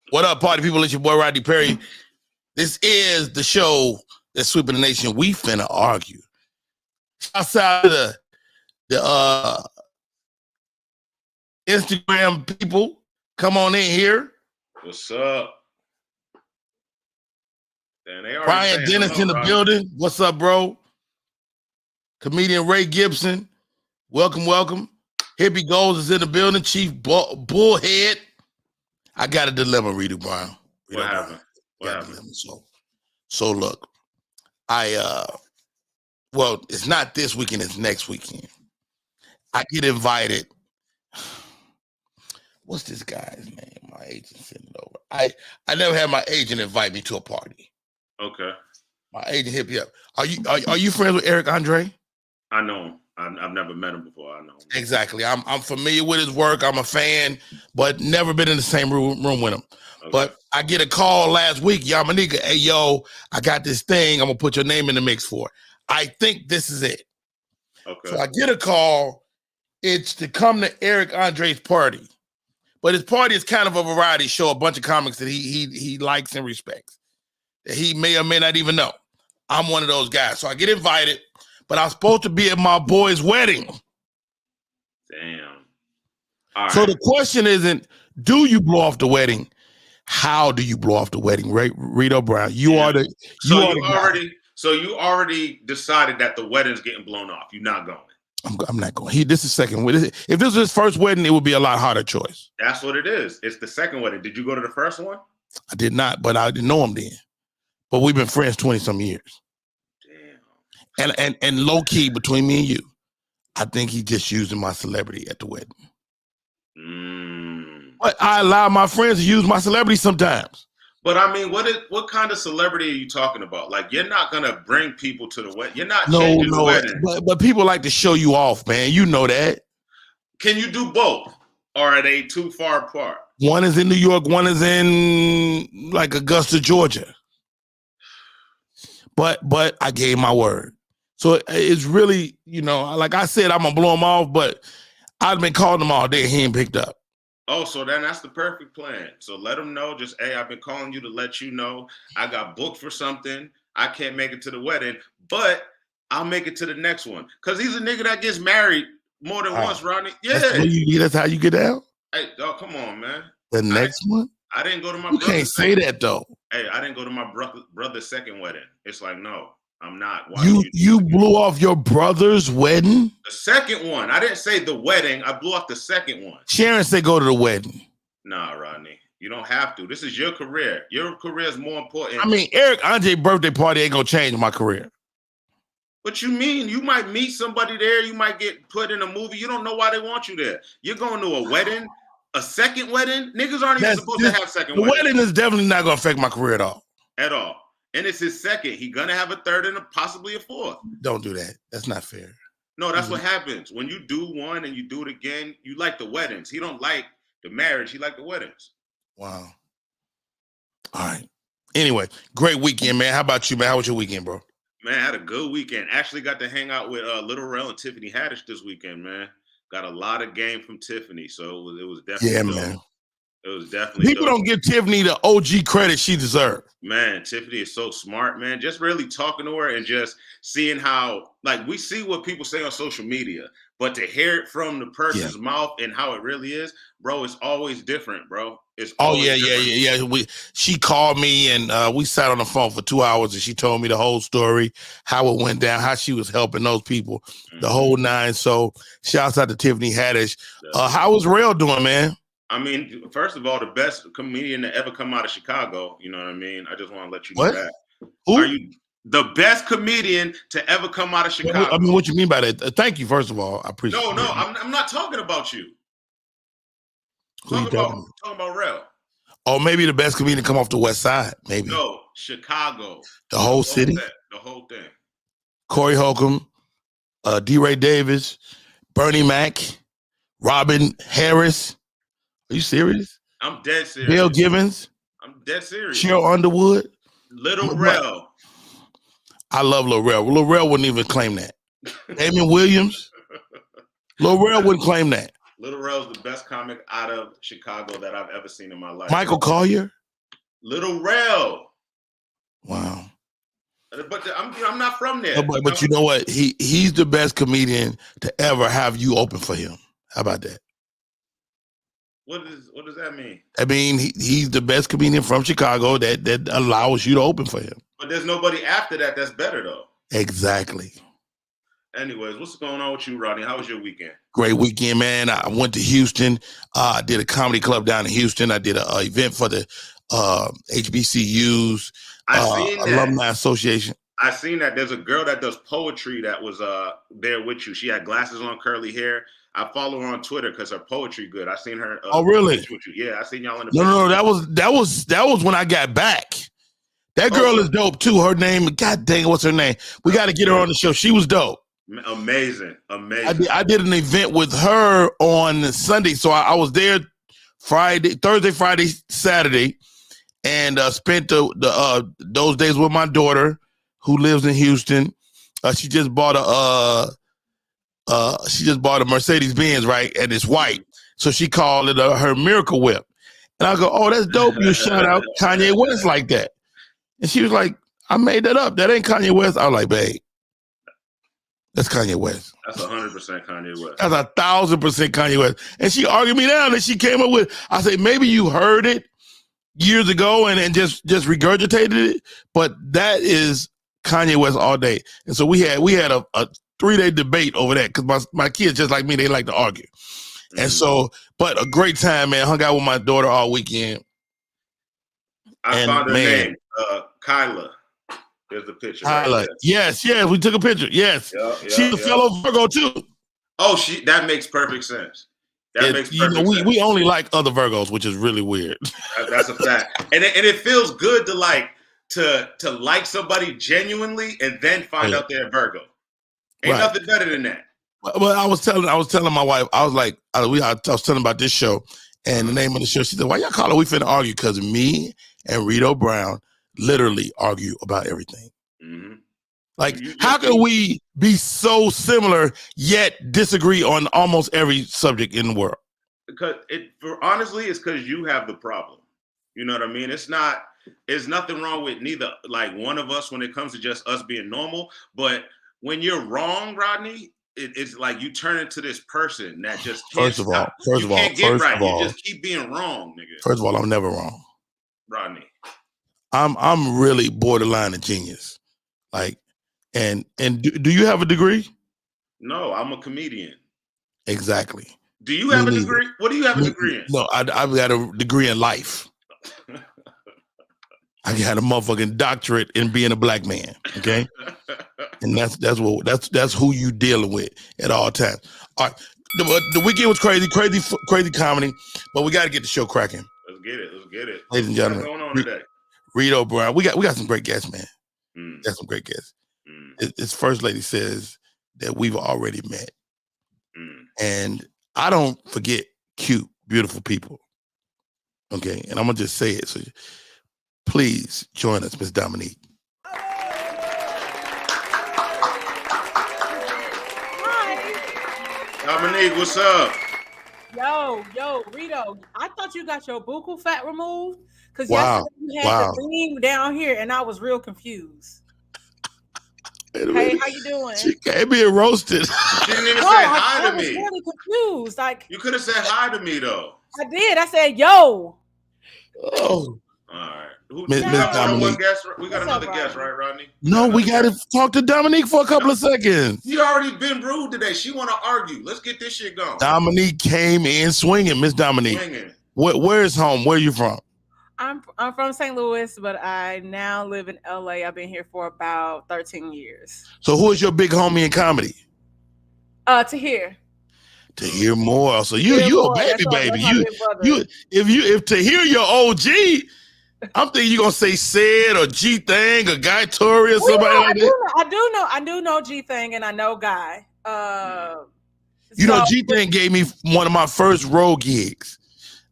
What up, party people? It's your boy Rodney Perry. This is the show that's sweeping the nation. We finna argue. Outside of the Instagram people, come on in here. What's up? Brian Dennis in the building. What's up, bro? Comedian Ray Gibson. Welcome, welcome. Hippie Goals is in the building. Chief Bullhead. I got a dilemma, Reedo Brown. What happened? What happened? So look, well, it's not this weekend, it's next weekend. I get invited. What's this guy's name? My agent sent it over. I never had my agent invite me to a party. Okay. My agent hit me up. Are you friends with Eric Andre? I know him. I've never met him before. I know him. Exactly. I'm familiar with his work. I'm a fan, but never been in the same room with him. Okay. But I get a call last week. Y'all, my nigga, hey, yo, I got this thing. I'm going to put your name in the mix for it. I think this is it. Okay. So I get a call. It's to come to Eric Andre's party. But his party is kind of a variety show, a bunch of comics that he likes and respects, that he may or may not even know. I'm one of those guys. So I get invited, but I'm supposed to be at my boy's wedding. Damn. All so right. The question isn't, do you blow off the wedding? How do you blow off the wedding? Reedo Brown, you already decided that the wedding's getting blown off. You're not going. I'm not going. This is second wedding. If this was his first wedding, it would be a lot harder choice. That's what it is. It's the second wedding. Did you go to the first one? I did not, but I didn't know him then. But we've been friends 20-some years. Damn. And low key between me and you, I think he just using my celebrity at the wedding. But I allow my friends to use my celebrity sometimes. But I mean, what kind of celebrity are you talking about? Like, you're not gonna bring people to the wedding. You're not changing the wedding. But people like to show you off, man. You know that. Can you do both, or are they too far apart? One is in New York. One is in like Augusta, Georgia. But I gave my word. So it's really, like I said, I'm gonna blow him off. But I've been calling him all day. He ain't picked up. Oh, so then that's the perfect plan. So let them know, just, hey, I've been calling you to let you know I got booked for something. I can't make it to the wedding, but I'll make it to the next one. Because he's a nigga that gets married more than once, Rodney. Yeah. That's how you get out? Hey, oh, come on, man. The next one? I didn't go to my brother's. You can't say that, though. Hey, I didn't go to my brother's second wedding. It's like, no. I'm not. You blew off your brother's wedding? The second one. I didn't say the wedding. I blew off the second one. Sharon said go to the wedding. Nah, Rodney. You don't have to. This is your career. Your career is more important. I mean, Eric Andre's birthday party ain't gonna change my career. What you mean? You might meet somebody there. You might get put in a movie. You don't know why they want you there. You're going to a wedding, a second wedding. Niggas aren't even supposed to have second weddings. The wedding is definitely not gonna affect my career at all. At all. And it's his second. He's gonna have a third and possibly a fourth. Don't do that. That's not fair. No, that's what happens. When you do one and you do it again, you like the weddings. He don't like the marriage. He like the weddings. Wow. All right. Anyway, great weekend, man. How about you, man? How was your weekend, bro? Man, I had a good weekend. Actually got to hang out with Little Rel and Tiffany Haddish this weekend, man. Got a lot of game from Tiffany, so it was definitely dope. Man. It was definitely people don't give Tiffany the OG credit she deserves. Man, Tiffany is so smart, man. Just really talking to her and just seeing how, like, we see what people say on social media, but to hear it from the person's mouth and how it really is, bro, it's always different, bro. It's different. She called me and we sat on the phone for 2 hours and she told me the whole story, how it went down, how she was helping those people, the whole nine. So shouts out to Tiffany Haddish. How was Rel doing, man? I mean, first of all, the best comedian to ever come out of Chicago. You know what I mean? I just want to let you know that. Who? Are you the best comedian to ever come out of Chicago? I mean, what you mean by that? Thank you, first of all. I appreciate it. No, I'm not talking about you. Who talking about Rel. Oh, maybe the best comedian to come off the West Side, maybe. No, Chicago. The whole city? The whole thing. Corey Holcomb, D. Ray Davis, Bernie Mac, Robin Harris. Are you serious? I'm dead serious. Bill Givens. I'm dead serious. Cheryl Underwood. Little Rel. I love Lil Rel. Lil Rel wouldn't even claim that. Damon Williams. Lil Rel wouldn't claim that. Lil Rel's the best comic out of Chicago that I've ever seen in my life. Michael Collier? Lil Rel. Wow. But I'm not from there. No, but you know what? He's the best comedian to ever have you open for him. How about that? What does that mean? I mean, he's the best comedian from Chicago that allows you to open for him. But there's nobody after that that's better though. Exactly. Anyways, what's going on with you, Rodney? How was your weekend? Great weekend, man. I went to Houston. I did a comedy club down in Houston. I did an event for the HBCUs Alumni Association. I seen that. There's a girl that does poetry that was there with you. She had glasses on, curly hair. I follow her on Twitter because her poetry good. I seen her. Oh, really? With you. Yeah, I seen y'all in the. No. That was when I got back. That girl is dope too. Her name, God dang, what's her name? We got to get her on the show. She was dope. Amazing. I did an event with her on Sunday, so I was there Thursday, Friday, Saturday, and spent those days with my daughter, who lives in Houston. She just bought a Mercedes Benz, right, and it's white. So she called it her Miracle Whip, and I go, "Oh, that's dope! You shout out Kanye West like that." And she was like, "I made that up. That ain't Kanye West." I was like, "Babe, that's Kanye West. That's 100% Kanye West. That's 1,000% Kanye West." And she argued me down, and she came up with, I said, maybe you heard it years ago and just regurgitated it, but that is Kanye West all day. And so we had a 3-day debate over that because my kids, just like me, they like to argue. Mm-hmm. And so, but a great time, man. Hung out with my daughter all weekend. I found her name, Kyla. There's the picture. Kyla. Right, yes, we took a picture. Yes. She's a fellow Virgo too. Oh, that makes perfect sense. That makes perfect sense. We only like other Virgos, which is really weird. That's a fact. And it feels good to like somebody genuinely and then find out they're a Virgo. Ain't nothing better than that. Well, I was telling my wife, I was like, I was telling about this show, and the name of the show. She said, "Why y'all call it We Finna Argue?" Because me and Reedo Brown literally argue about everything. Mm-hmm. Like, how can we be so similar yet disagree on almost every subject in the world? Because honestly, it's because you have the problem. You know what I mean? It's nothing wrong with neither, like, one of us when it comes to just us being normal. But when you're wrong, Rodney, it's like you turn into this person that just can't stop. You can't get right. You just keep being wrong, nigga. First of all, I'm never wrong, Rodney. I'm really borderline a genius. Like, and do you have a degree? No, I'm a comedian. Exactly. Do you have a degree? What do you have a degree in? No, I've got a degree in life. I got a motherfucking doctorate in being a black man. Okay, and that's who you dealing with at all times. All right, the weekend was crazy comedy, but we got to get the show cracking. Let's get it, ladies and gentlemen. What's going on today? Reedo Brown, we got some great guests, man. Got some great guests. His first lady says that we've already met, and I don't forget cute, beautiful people. Okay, and I'm gonna just say it. So please join us, Miss Dominique. Hi. Dominique, what's up? Yo, Reedo, I thought you got your buccal fat removed because yesterday you had the beam down here and I was real confused. Hey, how you doing? She came here roasted. She didn't even say hi to me. I was really confused. Like, you could have said hi to me though. I did. I said, yo. Oh. All right. We got another guest, right, Rodney? No, we got to talk to Dominique for a couple of seconds. You already been rude today. She want to argue. Let's get this shit going. Dominique came in swinging, Miss Dominique. Where's home? Where are you from? I'm from St. Louis, but I now live in LA. I've been here for about 13 years. So who is your big homie in comedy? Tahir. Tahir Moore. So you a baby. If Tahir your OG, I'm thinking you're gonna say Sid or G Thing or Guy Torrey or somebody like that. I do know G Thing and I know Guy. G Thing gave me one of my first road gigs.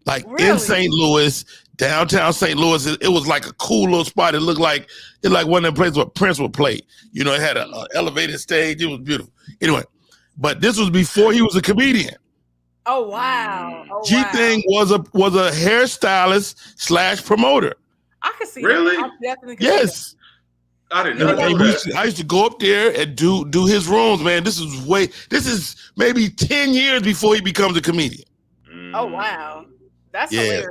Like in St. Louis, downtown St. Louis. It was like a cool little spot. It looked like one of the places where Prince would play. You know, it had an elevated stage. It was beautiful. Anyway, but this was before he was a comedian. Oh wow! Oh, G Thing was a hairstylist / promoter. I could see really. that. I definitely could Yes. see I didn't know that. I used to go up there and do his rooms, man. This is maybe 10 years before he becomes a comedian. that. Oh wow, that's hilarious.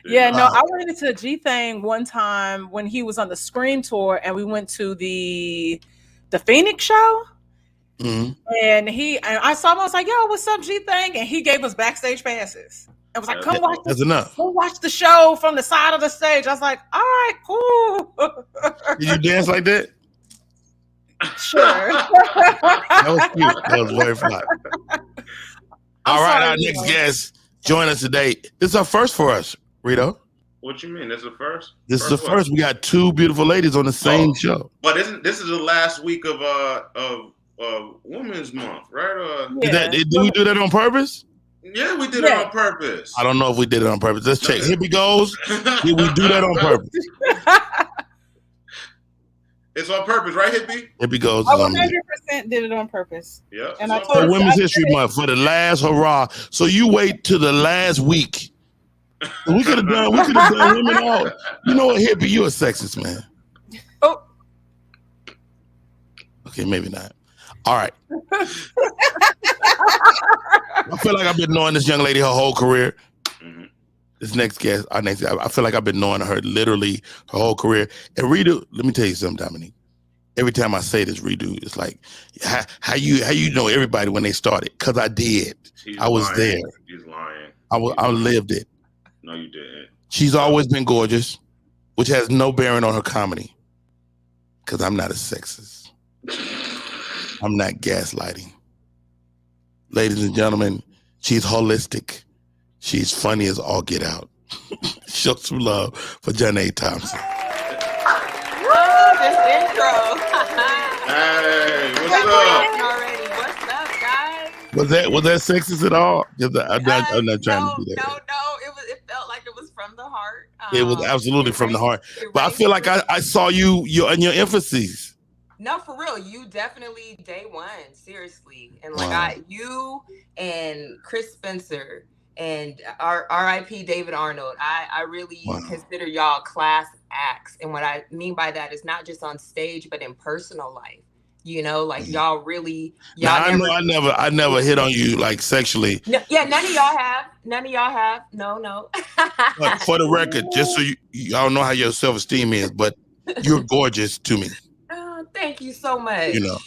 Yeah, no, I went into G Thing one time when he was on the Scream tour, and we went to the Phoenix show. Mm-hmm. And I saw him. I was like, "Yo, what's up, G Thing?" And he gave us backstage passes. I was like, "Come watch this. Come watch the show from the side of the stage." I was like, "All right, cool." Did you dance like that? Sure. That was cute. That was very fly. All right, our next guest join us today. This is our first for us, Reedo. What you mean? This is the first? This is the first. We got two beautiful ladies on the same show. But this is the last week of Women's Month, right? Did we do that on purpose? Yeah, we did it on purpose. I don't know if we did it on purpose. Let's check. Here we goes. Did we do that on purpose? It's on purpose, right, Hippie? Hippie goes. I 100% did it on purpose. Yeah. And I told Women's History Month for the last hurrah. So you wait till the last week. We could have done women all. You know what, Hippie? You're a sexist, man. Oh. Okay, maybe not. All right. I feel like I've been knowing this young lady her whole career. Mm-hmm. This next guest, I feel like I've been knowing her literally her whole career. And Reedo, let me tell you something, Dominique. Every time I say this, Reedo, it's like, how you know everybody when they started? Because I did. I was there. He's lying. I lived it. No, you didn't. She's always been gorgeous, which has no bearing on her comedy. Because I'm not a sexist. I'm not gaslighting. Ladies and gentlemen, she's holistic. She's funny as all get out. Show some love for Jonnae Thompson. Whoa, this intro. Hey, what's up? Already. What's up, guys? Was that sexist at all? I'm not trying to do that. No. It felt like it was from the heart. It was absolutely from the heart. But I feel like I saw you in your emphases. No, for real. You definitely day one, seriously. And like you and Chris Spencer and our RIP David Arnold, I really consider y'all class acts. And what I mean by that is not just on stage, but in personal life. You know, like y'all really. I never hit on you like sexually. No, yeah, none of y'all have. No. But for the record, just so y'all know how your self-esteem is, but you're gorgeous to me. Thank you so much. You know.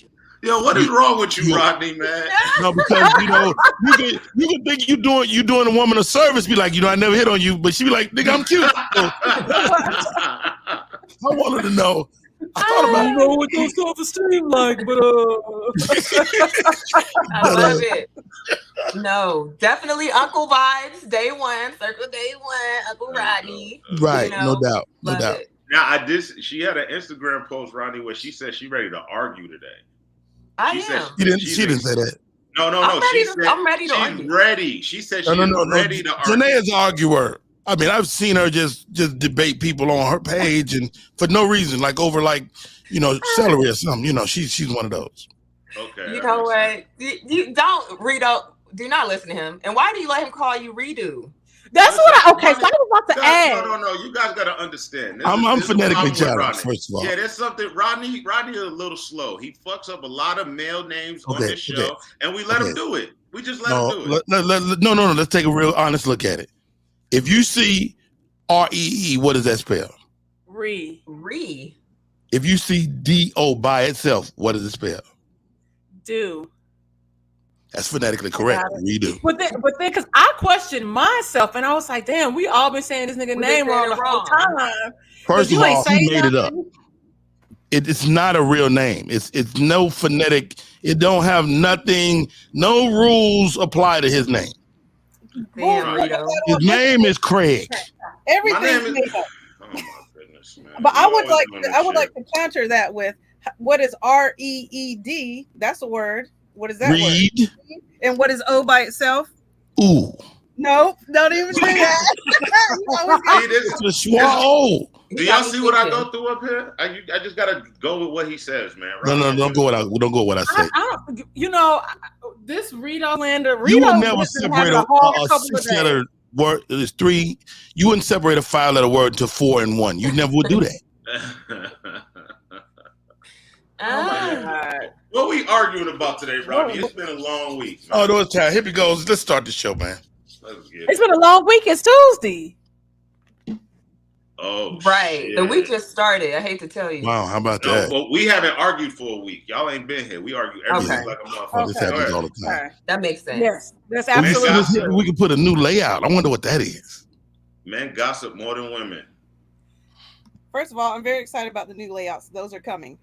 Yo, what is wrong with you, Rodney, man? No, because you can think you doing a woman a service, be like, I never hit on you, but she be like, nigga, I'm cute. So, I wanted to know. I thought about know what those self-esteem like, but I love it. No, definitely Uncle vibes, day one, circle day one, Uncle Rodney. Right, no doubt. Now she had an Instagram post, Rodney, where she said she's ready to argue today. She didn't say that. No. I'm ready to argue. She's ready. She said she's ready to argue. Jonnae is an arguer. I mean, I've seen her just debate people on her page and for no reason, like over celery or something. She's one of those. Okay. You know what? You don't, Reedo. Do not listen to him. And why do you let him call you Redo? That's so I was about to ask. No. You guys got to understand. I'm phonetically challenged, first of all. Yeah, there's something. Rodney is a little slow. He fucks up a lot of male names on this show, and we let him do it. We just let him do it. No. Let's take a real honest look at it. If you see REE, what does that spell? Re. If you see DO by itself, what does it spell? Do. That's phonetically correct. Redo. But then, because I questioned myself, and I was like, "Damn, we all been saying this nigga name wrong the whole time." First of all, he made it up. It's not a real name. It's no phonetic. It don't have nothing. No rules apply to his name. Damn, his name is Craig. Everything's made up. Oh my goodness, man. But I would like to counter that with what is REED? That's a word. What is that Read. word? And what is O by itself? Ooh. Nope, don't even do that. It's a small O. Do y'all see what I go through up here? I just gotta go with what he says, man. No, don't go with what I say. This Reedo slander. You would never separate a 6-letter word. There's 3. You wouldn't separate a 5-letter word into 4 and 1. You never would do that. Oh my God. What we arguing about today, Rodney? It's been a long week. Man. Oh, no, it's time. Here we go. Let's start the show, man. It's been a long week. It's Tuesday. Oh, right. shit. The week just started. I hate to tell you. Wow, how about that? Well, we haven't argued for a week. Y'all ain't been here. We argue every week like a motherfucker. This happens all the time. Right. That makes sense. Yes, that's absolutely true. We can put a new layout. I wonder what that is. Men gossip more than women. First of all, I'm very excited about the new layouts. Those are coming.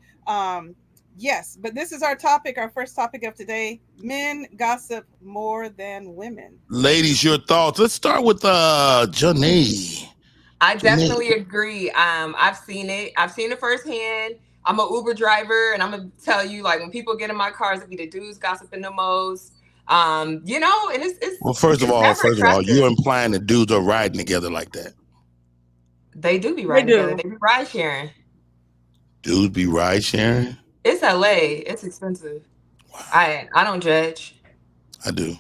Yes, but this is our topic, our first topic of today. Men gossip more than women. Ladies, your thoughts. Let's start with Jonnae. I definitely agree. I've seen it. I've seen it firsthand. I'm an Uber driver, and I'm gonna tell you, like, when people get in my cars, it be the dudes gossiping the most. You know, and it's well. First of all, you're implying that dudes are riding together like that. They do be riding together. They be ride sharing. Dudes be ride sharing. It's LA. It's expensive. Wow. I don't judge. I do.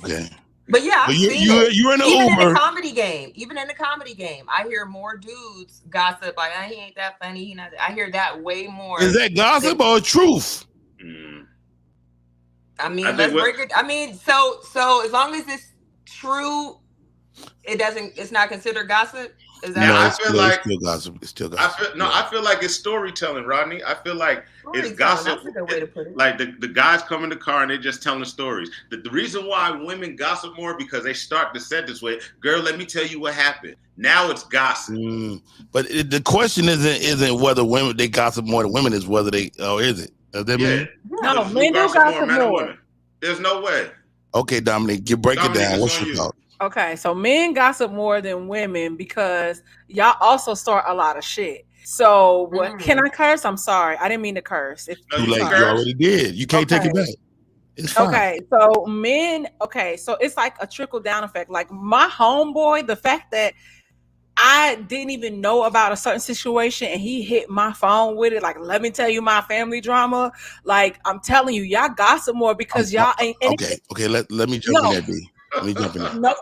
Okay. But yeah, you're in an Uber. In the comedy game. Even in the comedy game, I hear more dudes gossip. Like, he ain't that funny. He not. I hear that way more. Is that gossip or truth? I mean, let's break it. I mean, so as long as it's true, it's not considered gossip. Is that? No, I feel like it's still gossip. It's still gossip. I feel like it's storytelling, Rodney. I feel like it's gossip. That's a good way to put it. Like the guys come in the car and they're just telling stories. The reason why women gossip more because they start the sentence with, "Girl, let me tell you what happened." Now it's gossip. But the question isn't whether women they gossip more than women. Is whether they is it? Does that mean? No, men do gossip more. There's no way. Okay, Dominique, break it down. What's your thought? Okay, so men gossip more than women because y'all also start a lot of shit. So what? Can I curse? I'm sorry, I didn't mean to curse. Too late. You already did. You can't take it back. It's fine. Okay, so men. Okay, so it's like a trickle down effect. Like my homeboy, the fact that I didn't even know about a certain situation and he hit my phone with it. Like, let me tell you my family drama. Like, I'm telling you, y'all gossip more because y'all ain't. Okay. Let me jump in there, B. Let me jump in there. No.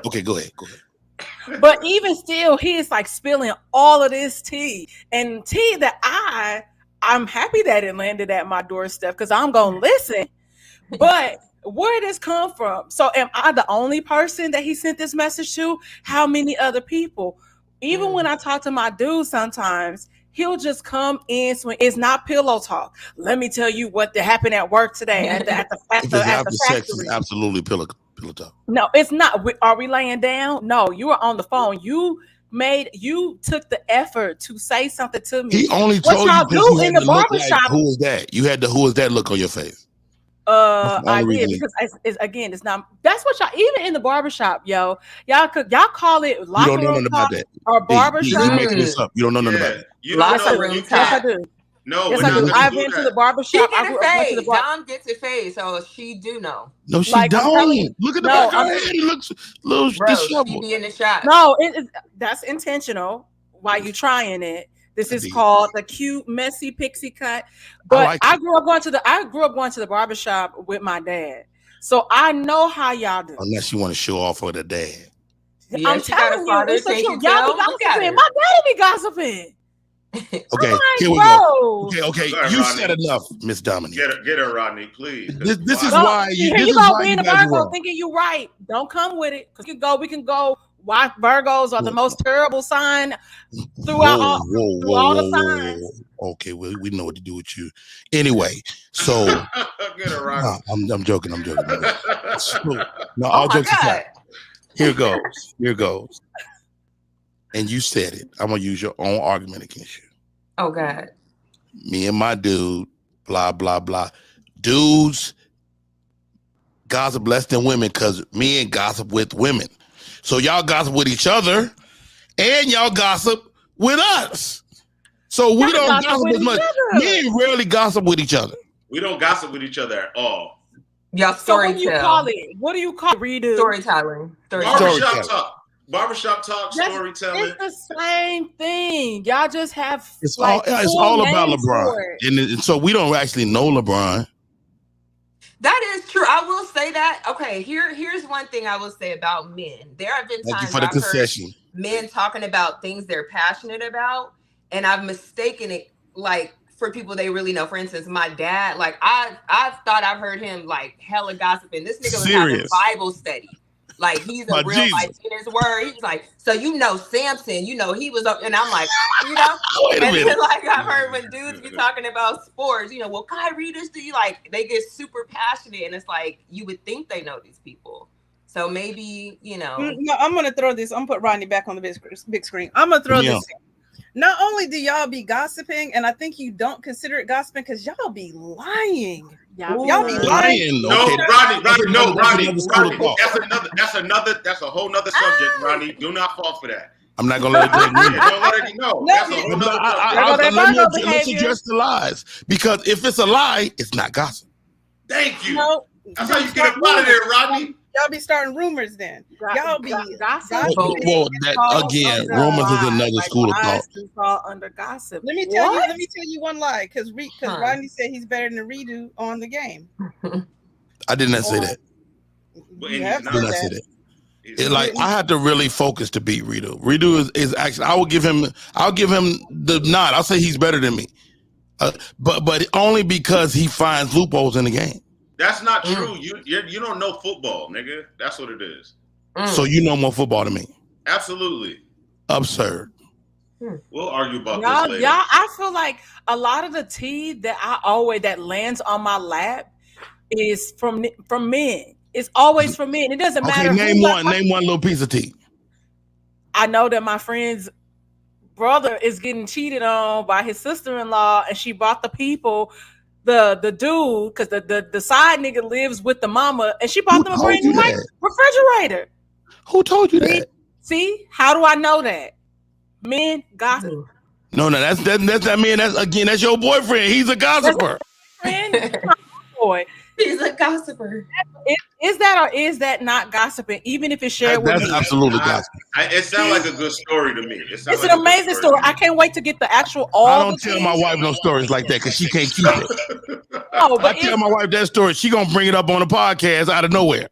Okay, go ahead. But even still, he is like spilling all of this tea and tea that I'm happy that it landed at my doorstep because I'm gonna listen. But where did this come from? So am I the only person that he sent this message to? How many other people? Even when I talk to my dude, sometimes he'll just come in. So it's not pillow talk. Let me tell you what happened at work today at the factory. Sex is absolutely pillow talk. No, it's not. Are we laying down? No, you were on the phone. You took the effort to say something to me. He only told you do in the barbershop. Like, who was that? You had the who was that look on your face. I did because it's not. That's what y'all even in the barbershop, y'all call it locker room talk or barbershop. You making this up? You don't know nothing about it. Locker room talk. Yes, I do. No, yes, I do. I've been to the barbershop. Dom gets it fade, so she do know. No, she don't. Look at the back of her head. He looks a little disheveled. She be in the shot. No, that's intentional. While you trying it. This is called the cute, messy pixie cut. But I grew up going to the barbershop with my dad. So I know how y'all do. Unless you want to show off for the dad. Yeah, I'm telling you, it's the truth. Y'all be gossiping. My daddy be gossiping. Okay, here we go. Okay. Sorry, you Rodney. Said enough, Miss Dominique. Get her, Rodney, please. This is why you. Here you go, being a Virgo, thinking you right. Don't come with it. Because we can go. Why Virgos are the most terrible sign throughout all the signs. Okay, well, we know what to do with you. Anyway, so get her, Rodney. I'm joking. So, no, all jokes aside. Here goes. And you said it. I'm gonna use your own argument against you. Oh God. Me and my dude, blah blah blah. Dudes gossip less than women because men gossip with women. So y'all gossip with each other, and y'all gossip with us. So we don't gossip as much. Men rarely gossip with each other. We don't gossip with each other at all. Y'all storytelling. What do you call it? Reedo? Storytelling. Barbershop talk. Barbershop talk, storytelling. It's the same thing. Y'all just have it's all about LeBron. And so we don't actually know LeBron. That is true. I will say that. Okay, here's one thing I will say about men. There have been times I've heard men talking about things they're passionate about, and I've mistaken it like for people they really know. For instance, my dad, like I've thought I've heard him like hella gossiping. This nigga was having Bible study. Like he's a real life in his word. He's like, so Samson, he was up, and I'm like, and then, like I've heard when dudes be talking about sports, well, Kyrie, this do you like? They get super passionate, and it's like you would think they know these people. So maybe No, I'm gonna throw this. I'm gonna put Rodney back on the big screen. I'm gonna throw this. Not only do y'all be gossiping, and I think you don't consider it gossiping because y'all be lying. Y'all be lying. No, Rodney. That's a whole nother subject, Rodney. Do not fall for that. I'm not gonna let it Don't let it know. That's a whole nother subject. Let's address the lies. Because if it's a lie, it's not gossip. Thank you. That's how you get up out of there, Rodney. Y'all be starting rumors then. Y'all be gossip. Well, that again, rumors is another school of thought. Fall under gossip. Let me tell you one lie, because Rodney said he's better than Reedo on the game. I did not say that. I did not say that. I had to really focus to beat Reedo. Reedo is actually. I'll give him the nod. I'll say he's better than me, but only because he finds loopholes in the game. That's not true. You don't know football, nigga. That's what it is. So you know more football than me. Absolutely. Absurd. We'll argue about this later. Y'all, I feel like a lot of the tea that lands on my lap is from men. It's always from men. It doesn't matter. Name one little piece of tea. I know that my friend's brother is getting cheated on by his sister-in-law, and she brought the people. The dude, because the side nigga lives with the mama, and she bought them a brand new refrigerator. Who told you that? See, how do I know that? Men gossip. No, that's that man. That's your boyfriend. He's a gossiper. Boy, he's a gossiper. Is that or is that not gossiping? Even if it's shared with me, that's absolutely gossiping. It sounds like a good story to me. It's an amazing story. I can't wait to get the actual. I don't tell my wife no stories like that because she can't keep it. I tell my wife that story, she gonna bring it up on the podcast out of nowhere.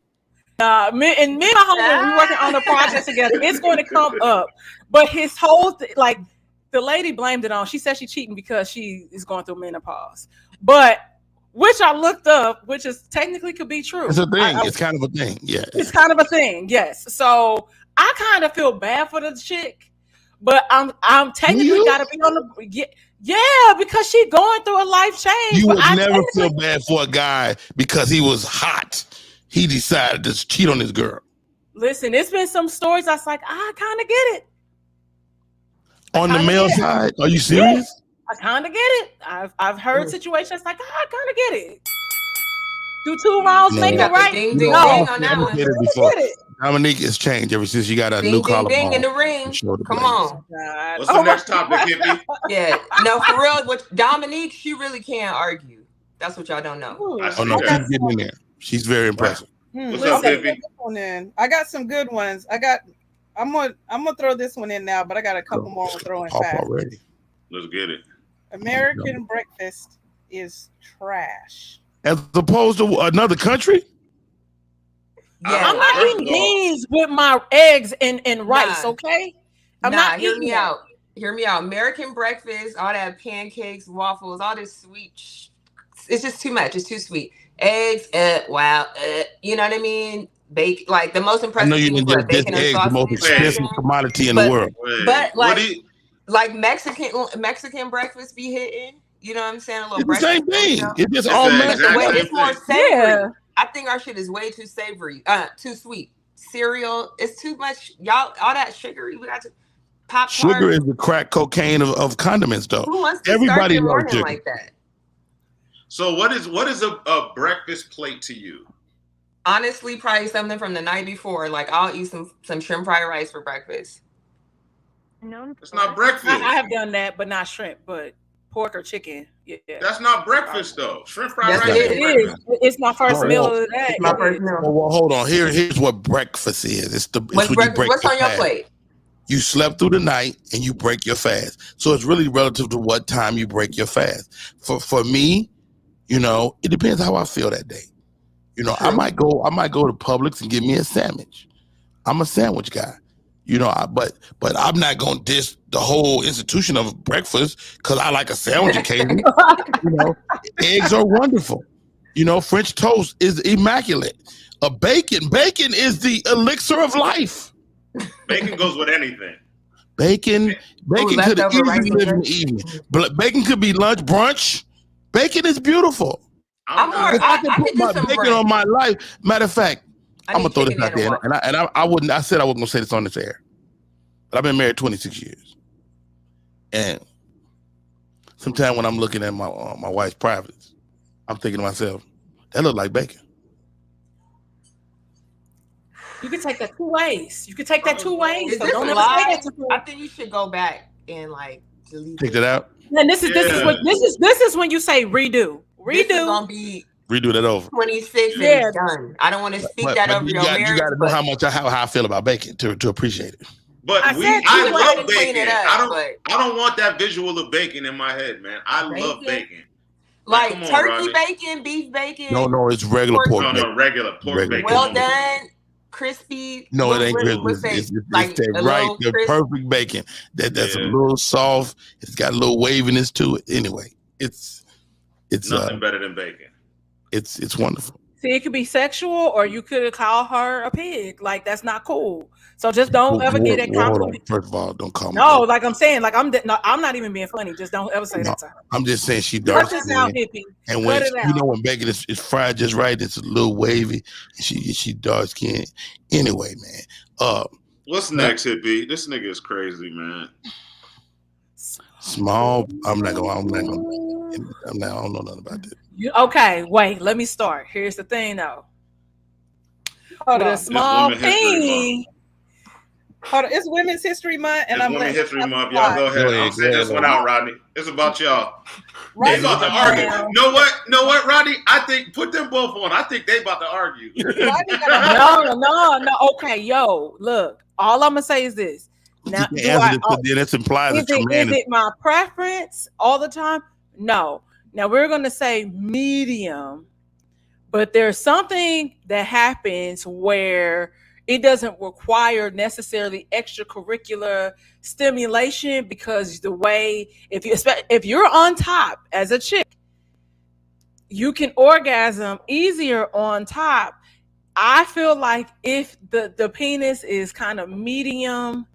Me and my husband, we working on the project together. It's going to come up, but his whole the lady blamed it on. She said she's cheating because she is going through menopause, but. Which I looked up, which is technically could be true. It's a thing. It's kind of a thing. Yeah. It's kind of a thing. Yes. So I kind of feel bad for the chick, but I'm technically got to be on the because she's going through a life change. You would never feel bad for a guy because he was hot. He decided to cheat on his girl. Listen, it's been some stories. I was like, I kind of get it. On the male side, are you serious? Yes. I kind of get it. I've heard situations like I kind of get it. Do two wrongs make it right? Ding, ding, ding on that one. Dominique has changed ever since she got a new collarbone. Ding, ding in the ring. Come on. What's the next topic, Hippie? Yeah. No, for real. Dominique, she really can't argue. That's what y'all don't know. Oh no, she's getting in there. She's very impressive. What's up, Hippie? I got some good ones. I'm gonna throw this one in now, but I got a couple more to throw in fast. Already. Let's get it. American breakfast is trash. As opposed to another country? Yeah. I'm not eating beans with my eggs and rice, okay? I'm not hear me out. Hear me out. American breakfast, all that pancakes, waffles, all this sweet. It's just too much. It's too sweet. Eggs, you know what I mean? Bacon, like the most impressive thing is bacon and sausage. The most expensive commodity in the world. But like Mexican breakfast be hitting, you know what I'm saying? A little breakfast. Same thing. It's just all it's more savory. Yeah. I think our shit is way too savory, too sweet. Cereal, it's too much. Y'all, all that sugary. We got to pop. Sugar is the crack cocaine of condiments, though. Who wants to start their morning like that? So what is a breakfast plate to you? Honestly, probably something from the night before. Like I'll eat some shrimp fried rice for breakfast. No, it's not breakfast. I have done that, but not shrimp. But pork or chicken. Yeah. That's not breakfast though. Shrimp fried Yes, rice. it is. It's my first meal of the day. It's my first meal. Well, hold on. Here's what breakfast is. It's when you break what's on your fast. plate? You slept through the night and you break your fast. So it's really relative to what time you break your fast. For me, you know, it depends how I feel that day. You know, I might go to Publix and get me a sandwich. I'm a sandwich guy. You know, but I'm not gonna diss the whole institution of breakfast because I like a sandwich occasionally. You know, eggs are wonderful. You know, French toast is immaculate. Bacon is the elixir of life. Bacon goes with anything. Bacon could easily live in the evening. Bacon could be lunch, brunch. Bacon is beautiful. I can put my bacon on my life. Matter of fact, I'm gonna throw this out there, and I said I wasn't gonna say this on this air, but I've been married 26 years, and sometimes when I'm looking at my wife's privates, I'm thinking to myself, that look like bacon. You can take that two ways. So don't ever lie? say that to I think you should go back and like delete. Take that out. And this is when you say redo. This is gonna be redo that over. 26 and done. I don't want to speak that over your marriage. You got to know how I feel about bacon to appreciate it. But I love bacon. I don't want that visual of bacon in my head, man. I love bacon. Like turkey bacon, beef bacon. No, it's regular pork. No, regular pork bacon. Well done, crispy. No, it ain't crispy. It's the perfect bacon. That's a little soft. It's got a little waviness to it. Anyway, it's nothing better than bacon. It's wonderful. See, it could be sexual, or you could call her a pig. Like, that's not cool. So just don't ever get that compliment. First of all, don't call me. No, like I'm saying, like I'm not even being funny. Just don't ever say that to her. I'm just saying she dark. Cut this out, hippie. And when when bacon is fried just right, it's a little wavy. And she dark skinned. Anyway, man. What's next, hippie? This nigga is crazy, man. Small. I don't know nothing about that. Okay, wait. Let me start. Here's the thing, though. Hold on. Small thing. Hold on. It's Women's History Month, and I'm Women's History Month. Y'all go ahead. I'm saying this one out, Rodney. It's about y'all. They about to argue. Know what, Rodney? I think put them both on. I think they about to argue. No. Okay, yo, look. All I'm gonna say is this. Now, that's implied is it my preference all the time? No. Now we're gonna say medium, but there's something that happens where it doesn't require necessarily extracurricular stimulation, because the way if you're on top as a chick, you can orgasm easier on top. I feel like if the penis is kind of medium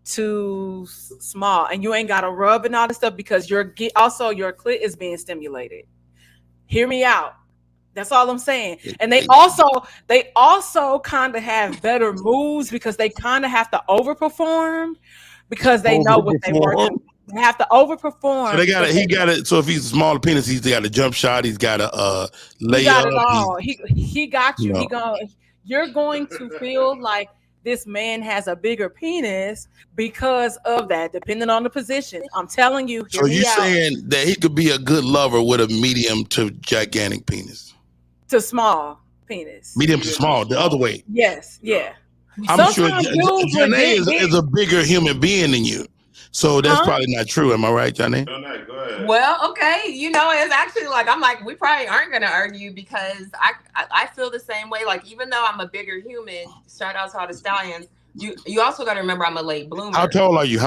to small, and you ain't got to rub and all this stuff, because your clit is being stimulated. Hear me out. That's all I'm saying. And they also kind of have better moves, because they kind of have to overperform, because they know what they work. They have to overperform. So he got it. So if he's a smaller penis, he's got a jump shot. He's got a layup. He got it all. He got you. You're going to feel like this man has a bigger penis because of that, depending on the position. I'm telling you. So you're saying that he could be a good lover with a medium to gigantic penis? To small penis. Medium to small, the other way. Yes, yeah. I'm sure Jonnae is a bigger human being than you. So that's probably not true. Am I right, Jonnae? Jonnae, go ahead. Well, okay. It's actually like, I'm like, we probably aren't going to argue, because I feel the same way. Like, even though I'm a bigger human, shout out to all the stallions, you also got to remember I'm a late bloomer. How tall are you?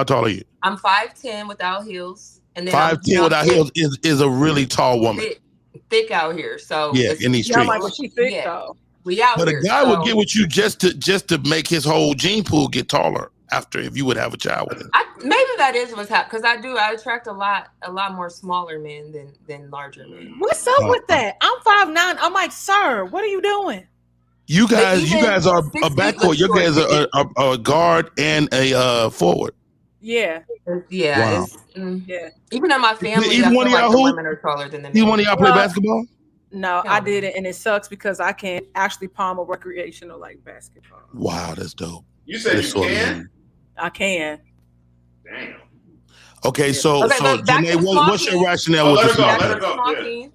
I'm 5'10" without heels. And then 5'10" without heels is a really tall woman. Thick out here. So yeah, in these streets. Like, she thick though. We out but here. But a guy would get with you just to make his whole gene pool get taller after, if you would have a child with him. Maybe that is what's happening, because I attract a lot more smaller men than larger men. What's up with that? I'm 5'9". I'm like, sir, what are you doing? You guys are a backcourt. You guys are a guard and a forward. Yeah. Yeah. Wow. Yeah. Even in my family, even one of y'all the women are taller than the men. Either one of y'all play basketball? No, I didn't, and it sucks because I can't actually palm a recreational like basketball. Wow, that's dope. You said you can? I can. Damn. Okay, so Jonnae, what's your rationale with the Let her go. Yeah.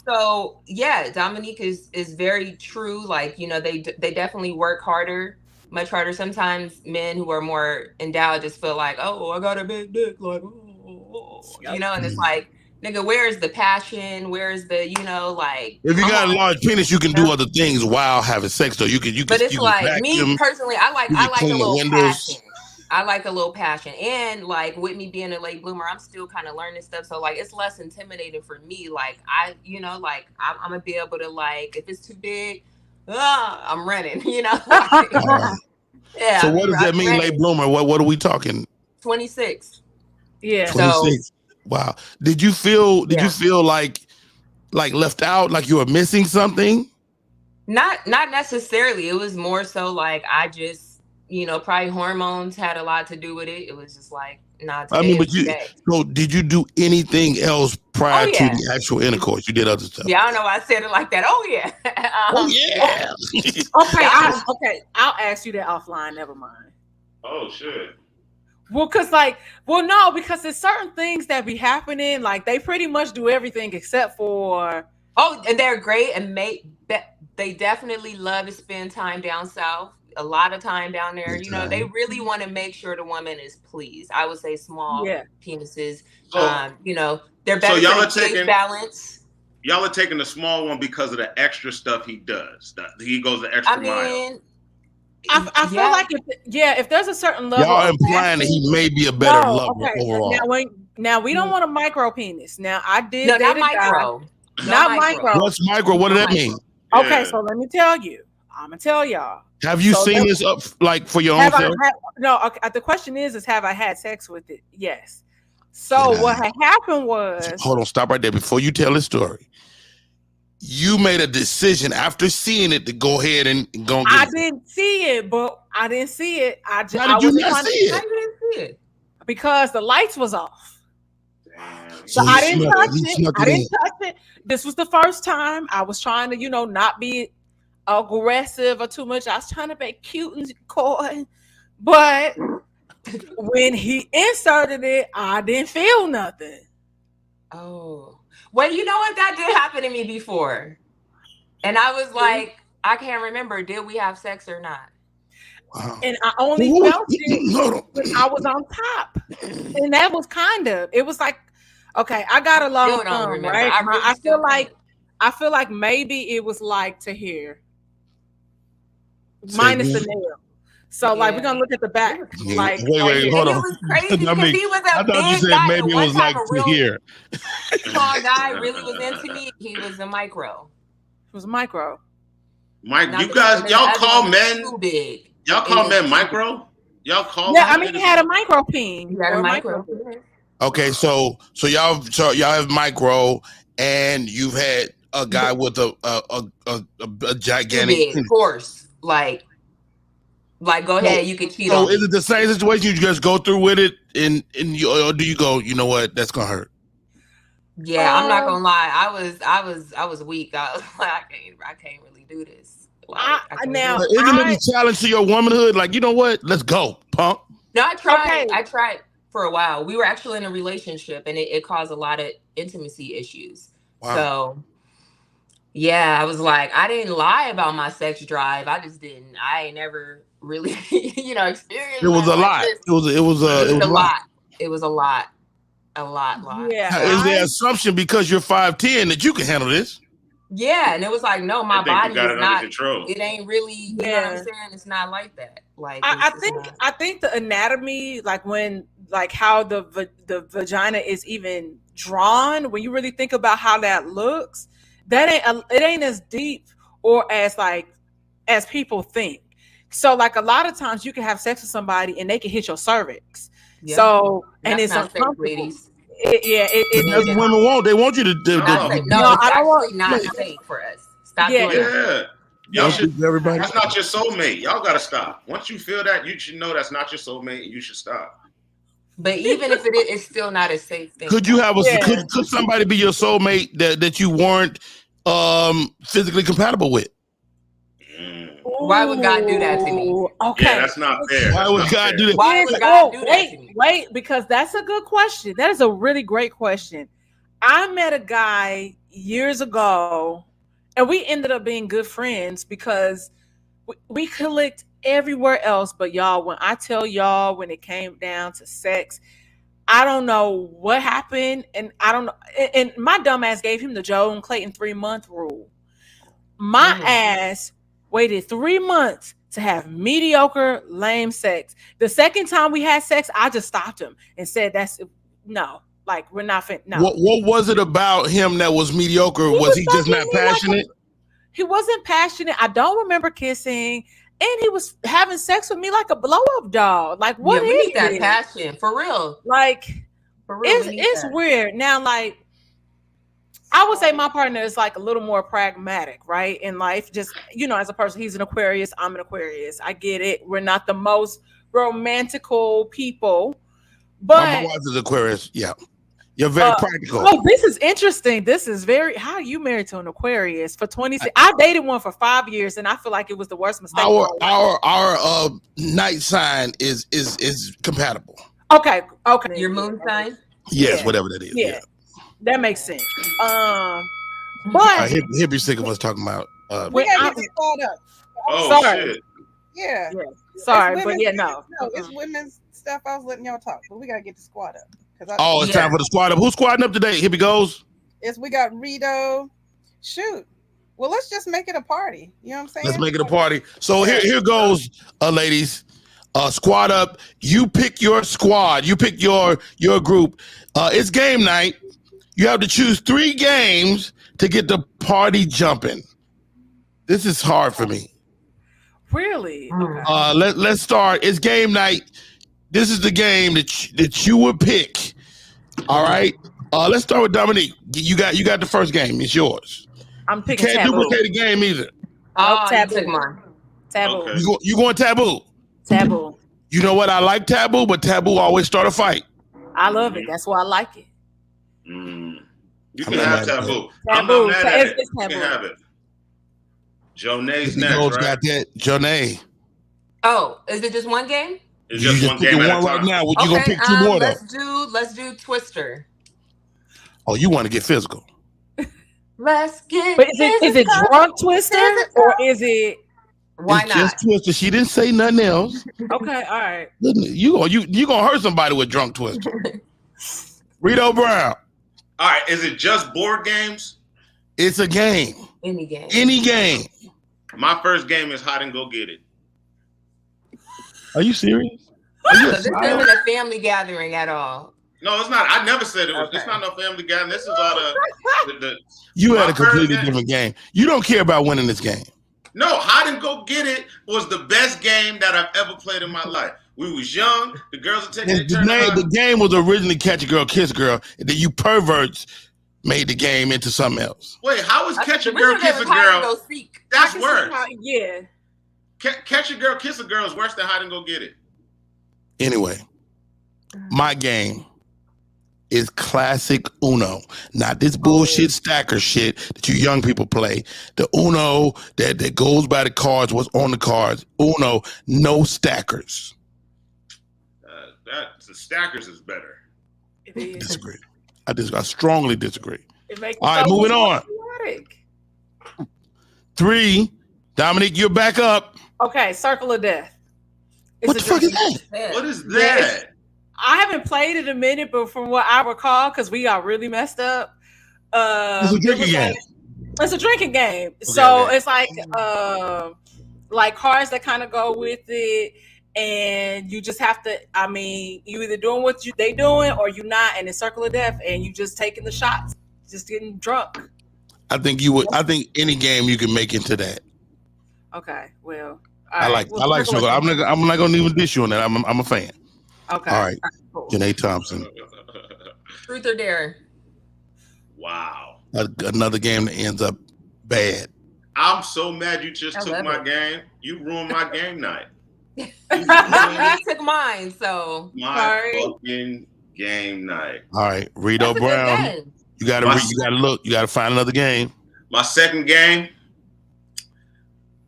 So yeah, Dominique is very true. Like, you know, they definitely work harder, much harder. Sometimes men who are more endowed just feel like, oh, I got a big dick, like, you know, and it's like, nigga, where's the passion? Where's the, you know, like, if you got a large penis, you can do other things while having sex. Though you can. But it's you like vacuum, me personally, I like a little windows. passion. I like a little passion, and like with me being a late bloomer, I'm still kind of learning stuff. So like, it's less intimidating for me. Like you know, like I'm gonna be able to, like, if it's too big, I'm running. You know. Yeah. So what does that mean, late bloomer? What are we talking? 26. Yeah. 26. So, wow. Did you feel like left out, like you were missing something? Not necessarily. It was more so like I just, you know, probably hormones had a lot to do with it. It was just like, nah, today. I mean, so did you do anything else prior to the actual intercourse? You did other stuff. Yeah, I don't know why I said it like that. Oh yeah. Okay. I'll ask you that offline. Never mind. Oh shit. Well, because there's certain things that be happening. Like they pretty much do everything except for. Oh, and they're great, and they definitely love to spend time down south. A lot of time down there. You know, they really want to make sure the woman is pleased. I would say small penises. You know, they're better for balance. Y'all are taking the small one because of the extra stuff he does. He goes the extra mile. I feel like if there's a certain level, y'all implying that he may be a better lover overall. Now we don't want a micro penis. Now I did not micro. Not micro. What's micro? What does that mean? Okay, so let me tell you. I'm gonna tell y'all. Have you seen this up like for your own self? The question is have I had sex with it? Yes. So what had happened was, hold on, stop right there before you tell the story. You made a decision after seeing it to go ahead and go. I didn't see it. How did you not see it? I didn't see it because the lights was off. So I didn't touch it. This was the first time I was trying to, you know, not be aggressive or too much. I was trying to be cute and coy, but when he inserted it, I didn't feel nothing. Oh, well, you know what? That did happen to me before, and I was like, I can't remember. Did we have sex or not? Wow. And I only felt it when I was on top, and that was it was like, okay, I got a long thumb, right? I feel like maybe it was like to here. Minus the nail. So like we're gonna look at the back. Like wait, hold on. It was crazy because he was a I thought you said guy. maybe it was like to here. Small guy really was into me. He was a micro. It was micro. Mike, you guys, y'all call men too big. Y'all call men micro? Y'all call I mean, he had a micro peen. He had a micro. Okay, so y'all have micro, and you've had a guy with a gigantic, of course. Like, go ahead, you can cheat on me. So is it the same situation? You just go through with it, or do you go, you know what, that's gonna hurt? Yeah, I'm not gonna lie. I was weak. I was like, I can't really do this. Like, isn't it a challenge to your womanhood? Like, you know what? Let's go, punk. No, I tried. Okay. I tried for a while. We were actually in a relationship, and it caused a lot of intimacy issues. Wow. So. Yeah, I was like, I didn't lie about my sex drive. I just didn't. I ain't never really, you know, experienced. It was a lot. It was a lot. It was a lot. Yeah. Is there assumption because you're 5'10" that you can handle this? Yeah, and it was like, no, my body is not. Control. It ain't really. You know what I'm saying? It's not like that. Like I think the anatomy, like when, like how the vagina is even drawn, when you really think about how that looks. It ain't as deep or as people think. So like a lot of times you can have sex with somebody and they can hit your cervix. Yeah. So and it's uncomfortable. Ladies. That's what women want. They want you to do. No, I don't want not safe for us. Stop doing that. Y'all should. Everybody. That's not your soulmate. Y'all gotta stop. Once you feel that, you should know that's not your soulmate, and you should stop. But even if it is, it's still not a safe thing. Could you have could somebody be your soulmate that you weren't physically compatible with? Why would God do that to me? Okay. Yeah, that's not fair. Why would God do that? Why would God do that to me? Wait, because that's a good question. That is a really great question. I met a guy years ago, and we ended up being good friends because we clicked everywhere else. But y'all, when I tell y'all, when it came down to sex, I don't know what happened, and I don't know. And my dumb ass gave him the Joan Clayton 3-month rule. My ass waited 3 months to have mediocre, lame sex. The second time we had sex, I just stopped him and said, "That's no, like we're not no." What was it about him that was mediocre? Was he just not passionate? He wasn't passionate. I don't remember kissing, and he was having sex with me like a blow up doll. Like what? Yeah, we need that passion for real. Like for real, it's weird now. Like I would say my partner is like a little more pragmatic, right? In life, just, as a person, he's an Aquarius, I'm an Aquarius. I get it. We're not the most romantical people, but my wife is Aquarius. Yeah. You're very practical. Oh, this is interesting. This is how are you married to an Aquarius for 26? I dated one for 5 years and I feel like it was the worst mistake. Our night sign is compatible. Okay. Your moon sign? Yes, whatever that is. Yeah. That makes sense. But he'll be sick of us talking about. We gotta get this caught up. Oh shit! Yeah. Sorry, but no, it's women's stuff. I was letting y'all talk, but we gotta get the squad up. It's time for the squad up. Who's squadding up today? Here we goes. We got Reedo. Shoot. Well, let's just make it a party. You know what I'm saying? Let's make it a party. So here goes, ladies. Squad up. You pick your squad. You pick your group. It's game night. You have to choose 3 games to get the party jumping. This is hard for me. Really? Let's start. It's game night. This is the game that you would pick. All right. Let's start with Dominique. You got the first game. It's yours. I'm picking Can't Taboo. duplicate the game either. Taboo. You took mine. Taboo. Okay. You going Taboo? Taboo. You know what? I like Taboo, but Taboo always start a fight. I love it. That's why I like it. You can have Taboo. I'm Taboo. not mad at it. It's You Taboo. can have it. Jonnae's The next, girls right? got that. Jonnae. Oh, is it just one game? It's just one game at a time. right now. You gonna pick 2 more though? Let's do Twister. Oh, you want to get physical? Let's get. But is it drunk Twister or is it? Why It's not? just Twister. She didn't say nothing else. Okay, all right. You gonna hurt somebody with drunk Twister? Reedo Brown. All right, is it just board games? It's a game. Any game. Any game. My first game is hide and go get it. Are you serious? So this isn't a family gathering at all. No, it's not. I never said it was. It's not no family gathering. This is all the You had my a completely first different game. You don't care about winning this game. No, hide and go get it was the best game that I've ever played in my life. We was young. The girls were taking The game was originally Catch a Girl, Kiss a Girl, and then you perverts made the game into something else. Wait, how is Catch a Girl, Kiss a Girl? That's worse. Yeah. Catch a Girl, Kiss a Girl is worse than hide and go get it. Anyway, my game is classic Uno, not this bullshit stacker shit that you young people play. The Uno that goes by the cards, what's on the cards. Uno, no stackers. The stackers is better. Disagree. I strongly disagree. All right, moving on. 3, Dominique, you're back up. Okay, Circle of Death. What the fuck is that? What is that? I haven't played it a minute, but from what I recall, because we got really messed up. It's a drinking game. It's a drinking game. Okay, so okay. It's like cards that kind of go with it. And you just have to, you either doing what they doing or you not, and it's Circle of Death, and you just taking the shots, just getting drunk. I think any game you can make into that. Okay, well, I like Circle. I'm not gonna even dish you on that. I'm a fan. Okay. All right. Cool. Jonnae Thompson. Truth or Dare. Wow. Another game that ends up bad. I'm so mad you just took my game. You ruined my game night. You took mine, so my fucking game night. All right, Reedo Brown. You gotta look. You gotta find another game. My second game,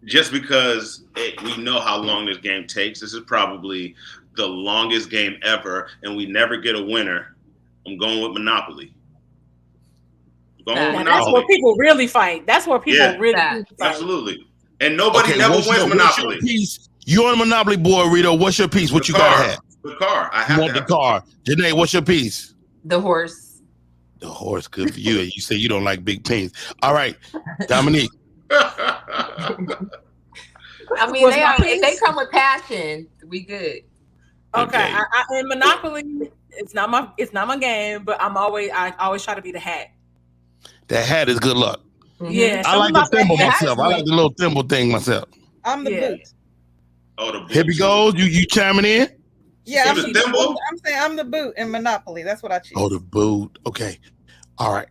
just because we know how long this game takes. This is probably the longest game ever, and we never get a winner. I'm going with Monopoly. That's where people really fight. That's where people really fight. Absolutely. And nobody never wins Monopoly. You're on the Monopoly board, Reedo. What's your piece? What you gotta have? The car. I have you want the car. Jonnae, what's your piece? The horse. The horse, good for you. You say you don't like big pins. All right, Dominique. I mean, they come with passion. We good. Okay. In Monopoly, it's not my game, but I always try to be the hat. That hat is good luck. Mm-hmm. Yeah, I like the thimble myself. I like the little thimble thing myself. I'm the boot. Oh, the boot. Here we go. You chiming in? Yeah, I'm saying I'm the boot in Monopoly. That's what I choose. Oh, the boot. Okay. All right.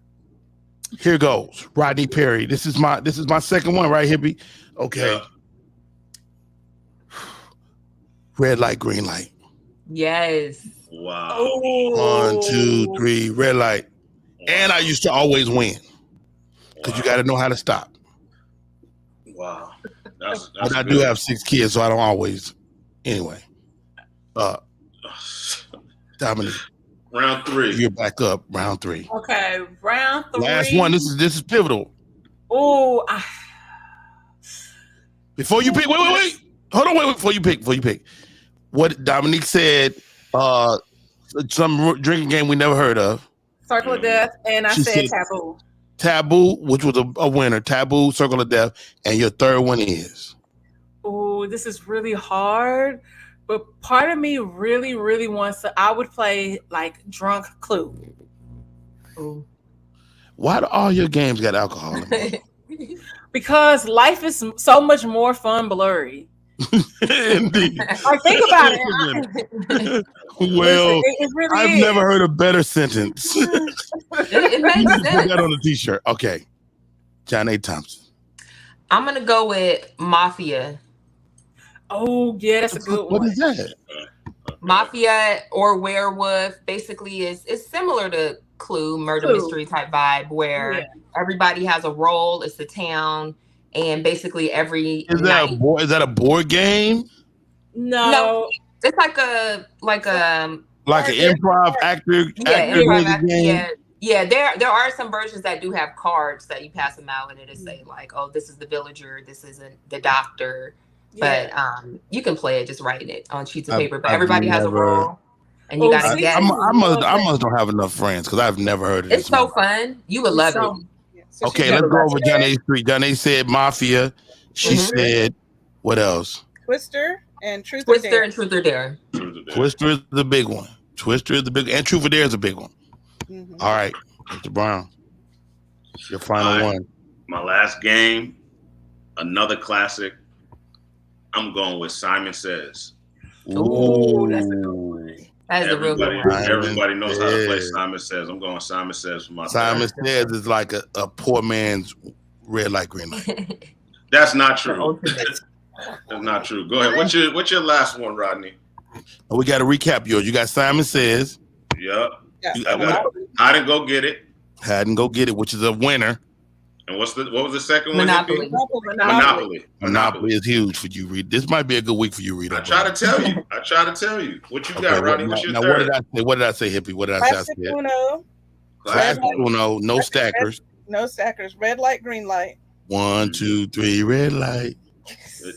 Here goes. Rodney Perry. This is my second one, right, Hippie? Okay. Yeah. Red light, green light. Yes. Wow. Oh. 1, 2, 3, red light. Wow. And I used to always win. Because you got to know how to stop. Wow. But I do have 6 kids, so I don't always. Anyway. Dominique. Round 3. You're back up. Round 3. Okay, round 3. Last one. This is pivotal. Oh. Before you pick, wait. Hold on, wait. Before you pick. What Dominique said, some drinking game we never heard of. Circle of Death, and I said Taboo. Taboo, which was a winner. Taboo, Circle of Death, and your third one is? Oh, this is really hard. But part of me really, really wants to. I would play like Drunk Clue. Ooh. Why do all your games got alcohol in them? Because life is so much more fun blurry. Indeed. I think about it. Well, it really I've never heard a better sentence. It makes sense. Put that on a t-shirt. Okay. Jonnae Thompson. I'm gonna go with Mafia. Oh, yeah, that's a good one. What is that? Mafia or Werewolf basically it's similar to Clue, murder mystery type vibe where everybody has a role. It's the town, and basically every night. Is that a board game? No, it's like an improv actor game. Yeah. There are some versions that do have cards that you pass them out, and it'll say like, "Oh, this is the villager. This isn't the doctor." But you can play it just writing it on sheets of paper. But everybody has a role, and you gotta guess. I must don't have enough friends because I've never heard of it. It's so fun. You would love it. Okay, let's go over Jonnae's 3. Jonnae said Mafia. She said what else? Twister and Truth or Dare. Twister is the big one. And Truth or Dare is a big one. Mm-hmm. All right, Mr. Brown, your final one. My last game, another classic. I'm going with Simon Says. Ooh, that's a good one. That is a real good one. Everybody knows how to play Simon Says. I'm going Simon Says for my Simon Says is like a poor man's red light, green light. That's not true. That's not true. Go ahead. What's your last one, Rodney? We got to recap yours. You got Simon Says. Yep. I got it. Hide and Go Get It. Hide and Go Get It, which is a winner. And what was the second Monopoly. one? Monopoly is huge for you, Reed. This might be a good week for you, Reed. I try to tell you. What you got, Rodney? What's your third? What did I say, Hippie? What did I say? Classic Uno. Classic Uno. No stackers. No stackers. Red light, green light. 1, 2, 3, red light.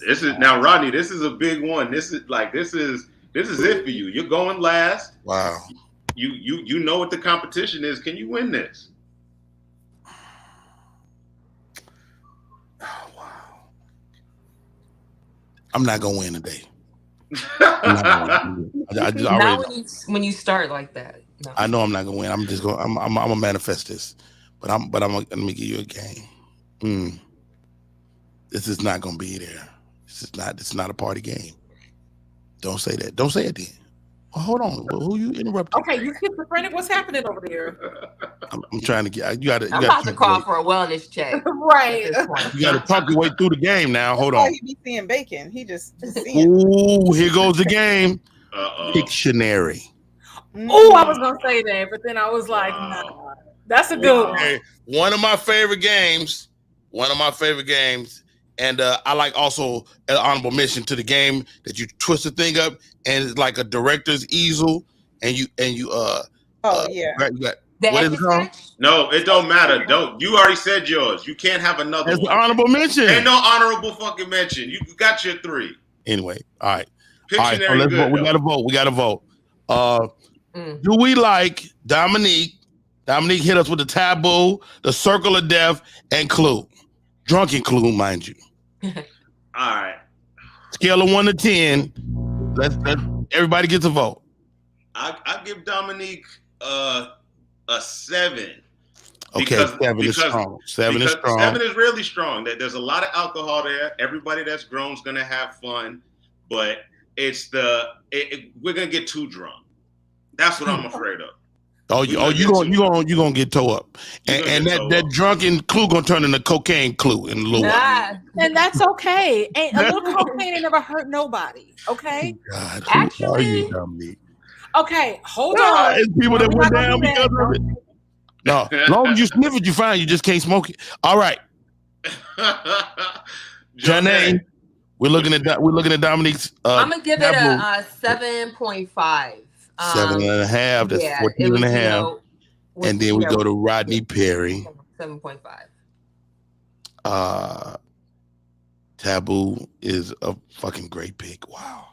This is now, Rodney. This is a big one. This is it for you. You're going last. Wow. You know what the competition is. Can you win this? Oh, wow. I'm not gonna win today. When you start like that. No. I know I'm not gonna win. I'm just going. I'm gonna manifest this, but let me give you a game. This is not gonna be there. It's not a party game. Don't say that. Don't say it then. Well, hold on. Who you interrupting? Okay, you schizophrenic. What's happening over there? I'm trying to get. You got to. I'm about to call for a wellness check. Right. You got to talk your way through the game now. Hold on. He be seeing bacon. He just seeing. Ooh, here goes the game. Dictionary. Oh, I was gonna say that, but then I was like, nah, that's a good one. One of my favorite games And I like also an honorable mention to the game that you twist the thing up and it's like a director's easel, and you you got, what is it called? No, it don't matter. You already said yours. You can't have another That's one. An honorable mention. Ain't no honorable fucking mention. You got your 3. Anyway, all right. Pictionary so let's good. vote. We gotta vote. Do we like Dominique? Dominique hit us with the taboo, the circle of death, and Clue. Drunken Clue, mind you. All right. Scale of 1 to 10. Let's everybody gets a vote. I give Dominique a 7. Okay, 7 is strong. 7 is strong. 7 is really strong. There's a lot of alcohol there. Everybody that's grown is gonna have fun, but it's we're gonna get too drunk. That's what I'm afraid of. You gonna get toe up, and that drunken Clue gonna turn into cocaine Clue in a little while. And that's okay. A little cocaine ain't never hurt nobody. Okay. God, who are you, Dominique? Okay, hold on. It's people that went down because of it. No, as long as you sniff it, you fine. You just can't smoke it. All right, Jonnae, we're looking at Dominique's. I'm gonna give it a 7.5. 7.5. That's 14.5. And then we go to Rodney Perry. 7.5. Taboo is a fucking great pick. Wow.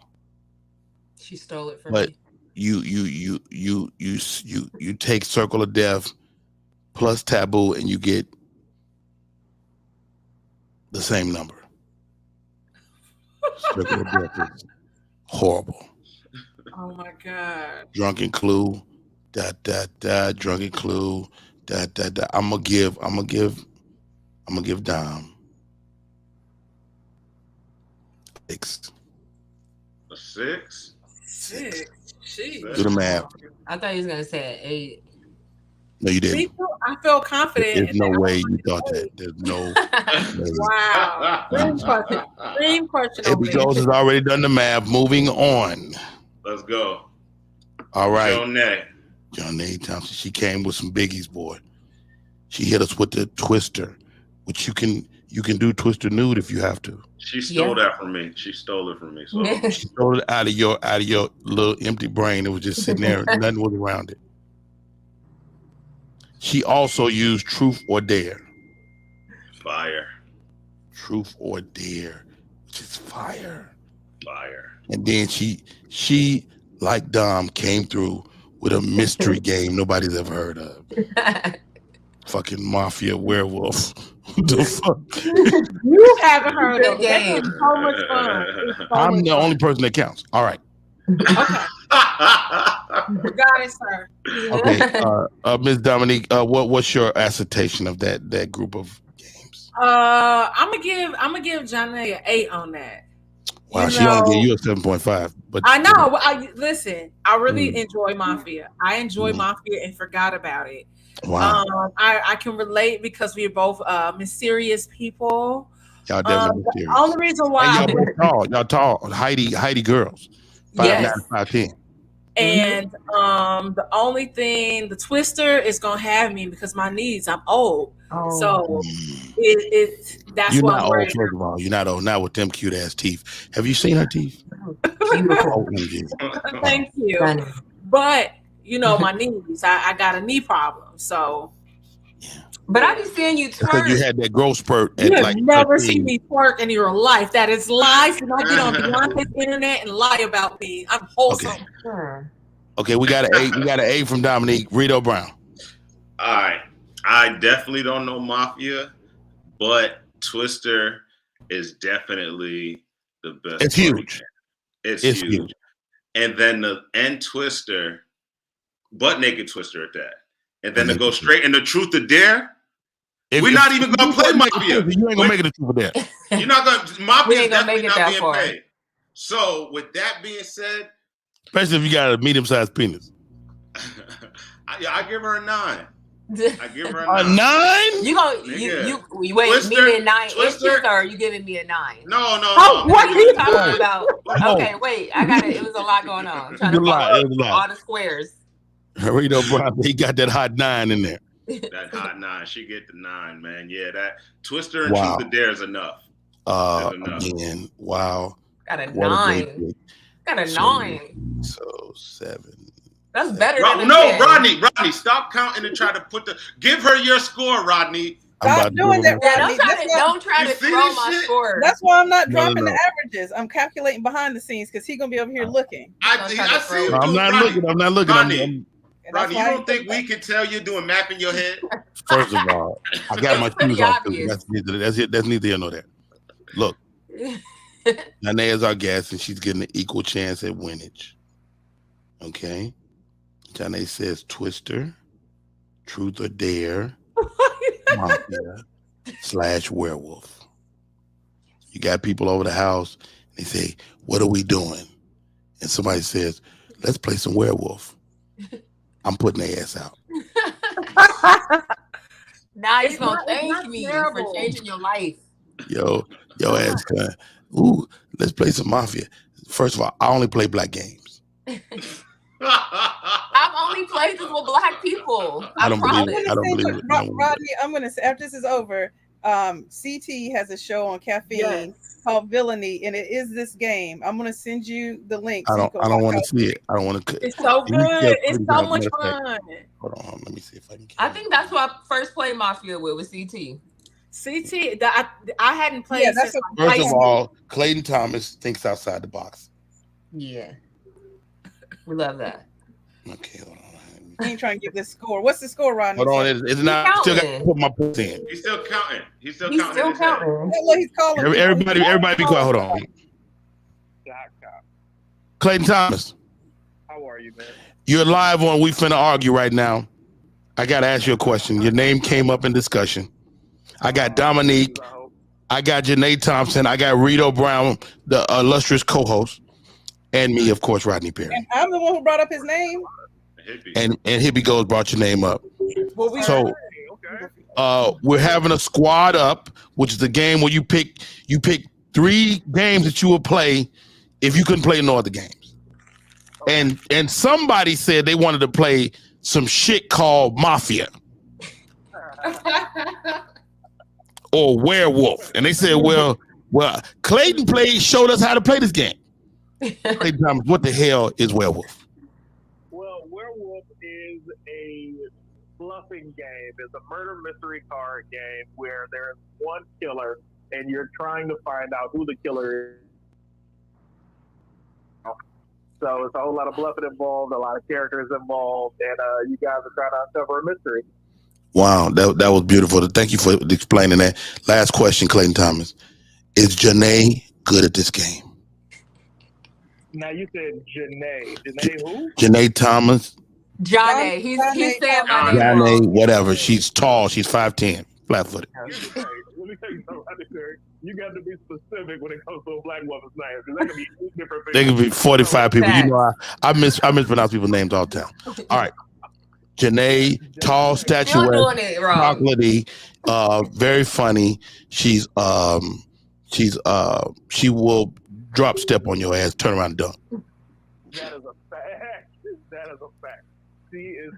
She stole it from me. You take Circle of Death plus Taboo and you get the same number. Circle of Death is horrible. Oh my God. Drunken Clue, Drunken Clue, I'm gonna give Dom 6. A 6? 6. Jeez. Do the math. I thought he was gonna say 8. No, you didn't. I feel confident. There's no way you thought that. There's no way. Wow. Dream question. Abby Jones has already done the math. Moving on. Let's go. All right. Jonnae Thompson. She came with some biggies, boy. She hit us with the Twister, which you can do Twister nude if you have to. She stole that from me. She stole it from me. So. She stole it out of your little empty brain. It was just sitting there. Nothing was around it. She also used Truth or Dare. Fire. Truth or Dare, which is fire. Fire. And then she like Dom came through with a mystery game nobody's ever heard of. Fucking Mafia Werewolf. What the fuck? You haven't heard of it. It's so much fun. I'm the only person that counts. All right. Okay. You got it, sir. Okay. Ms. Dominique, what's your assertion of that group of games? I'm gonna give Jonnae an 8 on that. Wow, she only gave you a 7.5. But I know. Listen, I really enjoy Mafia. I enjoy Mafia and forgot about it. Wow. I can relate because we're both mysterious people. Y'all definitely mysterious. The only reason why y'all tall, Heidi girls. 5'9", 5'10". And the only thing, the Twister is gonna have me because my knees. I'm old, so that's you're what not I'm old. First of all, you're not old. Not with them cute ass teeth. Have you seen her teeth? Thank you. But my knees. I got a knee problem, so. But I be seeing you twerk. Because you had that growth spurt. You have never seen me twerk in your life. That is lies. And I get on Beyonce's internet and lie about me. I'm wholesome. Okay, we got an 8. We got an 8 from Dominique. Reedo Brown. All right. I definitely don't know Mafia, but Twister is definitely the best. It's huge. It's huge. And then the end Twister, butt naked Twister at that. And then to go straight into Truth or Dare. We're not even gonna play Mafia. You ain't gonna make it a Truth or Dare. You're not gonna. Mafia is definitely not being paid. So with that being said, especially if you got a medium-sized penis, I give her a 9. I give her a 9. You wait, Twister, me a 9 inches, or are you giving me a 9? No. What are you talking about? Okay, wait, I got it. It was a lot going on. I'm trying to follow all the squares. Reedo Brown, he got that hot 9 in there. That hot 9, she get the 9, man. Yeah, that Twister and Truth or Dare is enough. Again, wow. Got a 9. Got a 9. So 7. That's better than a No, 10. Rodney, stop counting and try to give her your score, Rodney. Stop doing that, Rodney. Don't try to throw my score. That's why I'm not dropping the averages. I'm calculating behind the scenes because he's gonna be over here looking. I see you. I'm not looking. Rodney, you don't think we can tell you're doing math in your head? First of all, I got my shoes off. That's neither here nor there. Look, Jonnae is our guest, and she's getting an equal chance at winnage. Okay? Jonnae says Twister, Truth or Dare, Mafia / werewolf. You got people over the house, and they say, what are we doing? And somebody says, let's play some werewolf. I'm putting their ass out. Now you're going to thank me for changing your life. Yo ass kind. Ooh, let's play some Mafia. First of all, I only play black games. I've only played this with black people. I don't believe it. Rodney, I'm going to say, after this is over, CT has a show on Caffeine called Villainy, and it is this game. I'm going to send you the link. I don't want to see it. I don't want to. It's so good. It's so much fun. Hold on. Let me see if I can. I think that's what I first played Mafia with CT. I hadn't played. First of all, Clayton Thomas thinks outside the box. Yeah. We love that. Okay, hold on. I ain't trying to get this score. What's the score, Rodney? Hold on, it's not. Still got to put my points in. He's still counting. He's still counting. He's calling. Everybody, be quiet. Hold on. Clayton Thomas. How are you, man? You're live on We Finna Argue right now. I got to ask you a question. Your name came up in discussion. I got Dominique. I got Jonnae Thompson. I got Reedo Brown, the illustrious co-host, and me, of course, Rodney Perry. And I'm the one who brought up his name. And Hippie Goes brought your name up. We're having a squad up, which is the game where you pick 3 games that you would play if you couldn't play no other games. And somebody said they wanted to play some shit called Mafia or Werewolf, and they said, well, Clayton showed us how to play this game. Clayton Thomas, what the hell is Werewolf? Well, Werewolf is a bluffing game. It's a murder mystery card game where there's one killer and you're trying to find out who the killer is. So it's a whole lot of bluffing involved, a lot of characters involved, and you guys are trying to uncover a mystery. Wow, that was beautiful. Thank you for explaining that. Last question, Clayton Thomas. Is Jonnae good at this game? Now you said Jonnae. Jonnae who? Jonnae Thomas. Jonnae. He's saying my name Jonnae, wrong. Whatever. She's tall. She's 5'10", flat-footed. Let me tell you something, Rodney. You got to be specific when it comes to a black woman's name. Because there can be different people. There could be 45 people. You know, I mispronounce people's names all the time. All right. Jonnae, tall, statuesque, chocolatey, very funny. She will drop step on your ass, turn around and dunk. That is a fact. That is a fact. She is.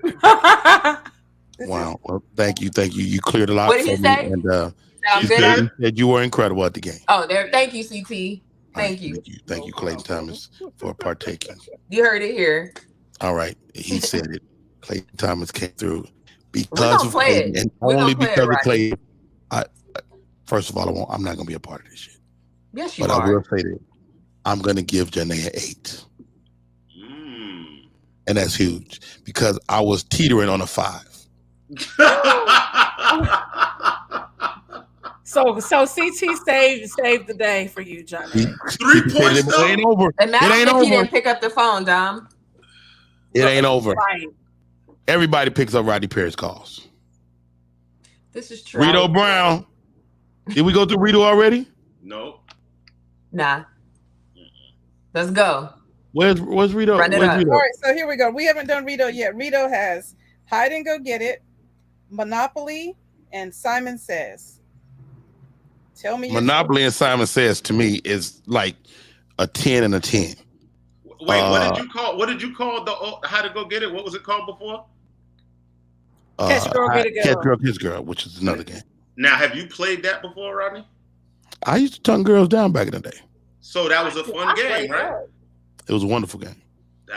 Wow. Well, thank you. You cleared a lot What did he say? And I'm good. said you were incredible at the game. Oh, there. Thank you, CT. Thank you. Thank you, Clayton Thomas, for partaking. You heard it here. All right. He said it. Clayton Thomas came through because of Clayton, and only because of Clayton. First of all, I'm not going to be a part of this shit. Yes, you are. But I will say that I'm going to give Jonnae an 8. And that's huge because I was teetering on a 5. So CT saved the day for you, Jonnae. 3 points. It ain't over. Imagine it ain't if over. you didn't pick up the phone, Dom. It ain't over. Right. Everybody picks up Rodney Perry's calls. This is true. Reedo Brown. Did we go through Reedo already? No. Nah. Let's go. Where's Reedo? Run it up. All right, so here we go. We haven't done Reedo yet. Reedo has Hide and Go Get It, Monopoly, and Simon Says. Tell me. Monopoly and Simon Says to me is like a 10 and a 10. Wait, what did you call the How to Go Get It? What was it called before? Catch Girl, Get a Girl. Catch Girl, Kiss Girl, which is another game. Now, have you played that before, Rodney? I used to tongue girls down back in the day. So that was a fun game, right? It was a wonderful game.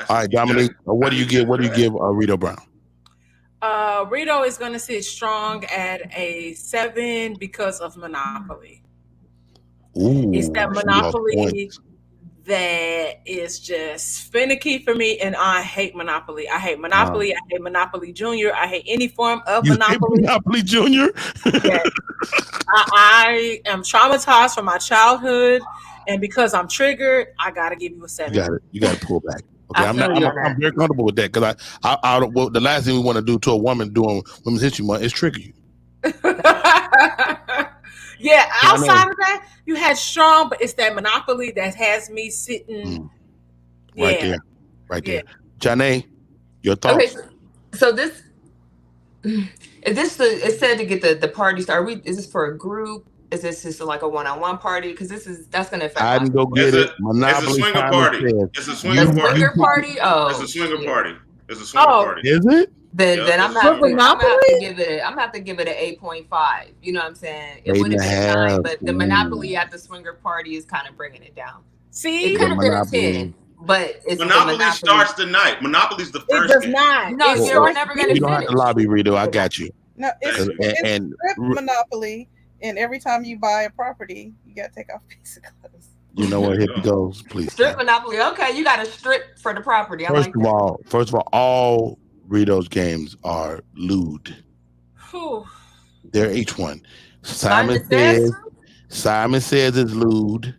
All right, Dominique, what do you give? What do you give Reedo Brown? Reedo is going to sit strong at a 7 because of Monopoly. Ooh, it's that Monopoly that is just finicky for me, and I hate Monopoly. I hate Monopoly. I hate Monopoly Junior. I hate any form of Monopoly. Monopoly Junior. Yes. I am traumatized from my childhood, and because I'm triggered, I gotta give you a 7. You got to pull back. Okay, I'm very comfortable with that because well, the last thing we want to do to a woman doing Women's History Month is trigger you. Yeah, outside of that, you had strong, but it's that Monopoly that has me sitting right there. Jonnae, your thoughts? Okay, so this is this it said to get the party started. Is this for a group? Is this just like a one-on-one party? Because that's going to affect. I can go get it. Monopoly. It's a swinger party. It's a swinger party. Oh, it's a swinger party. It's a swinger party. Is it? Then I'm gonna have to give it. I'm gonna have to give it an 8.5. You know what I'm saying? It would have been 9, but the Monopoly at the swinger party is kind of bringing it down. See, it could have been a 10. But it's Monopoly starts tonight. Monopoly's the first. It does not. No, you're never gonna. You don't have to lobby, Reedo. I got you. No, it's Monopoly. And every time you buy a property, you gotta take off a piece of clothes. You know where hippie goes, please. Strip Monopoly. Okay, you got to strip for the property. First of all, Reedo's games are lewd. They're each one. Simon says it's lewd.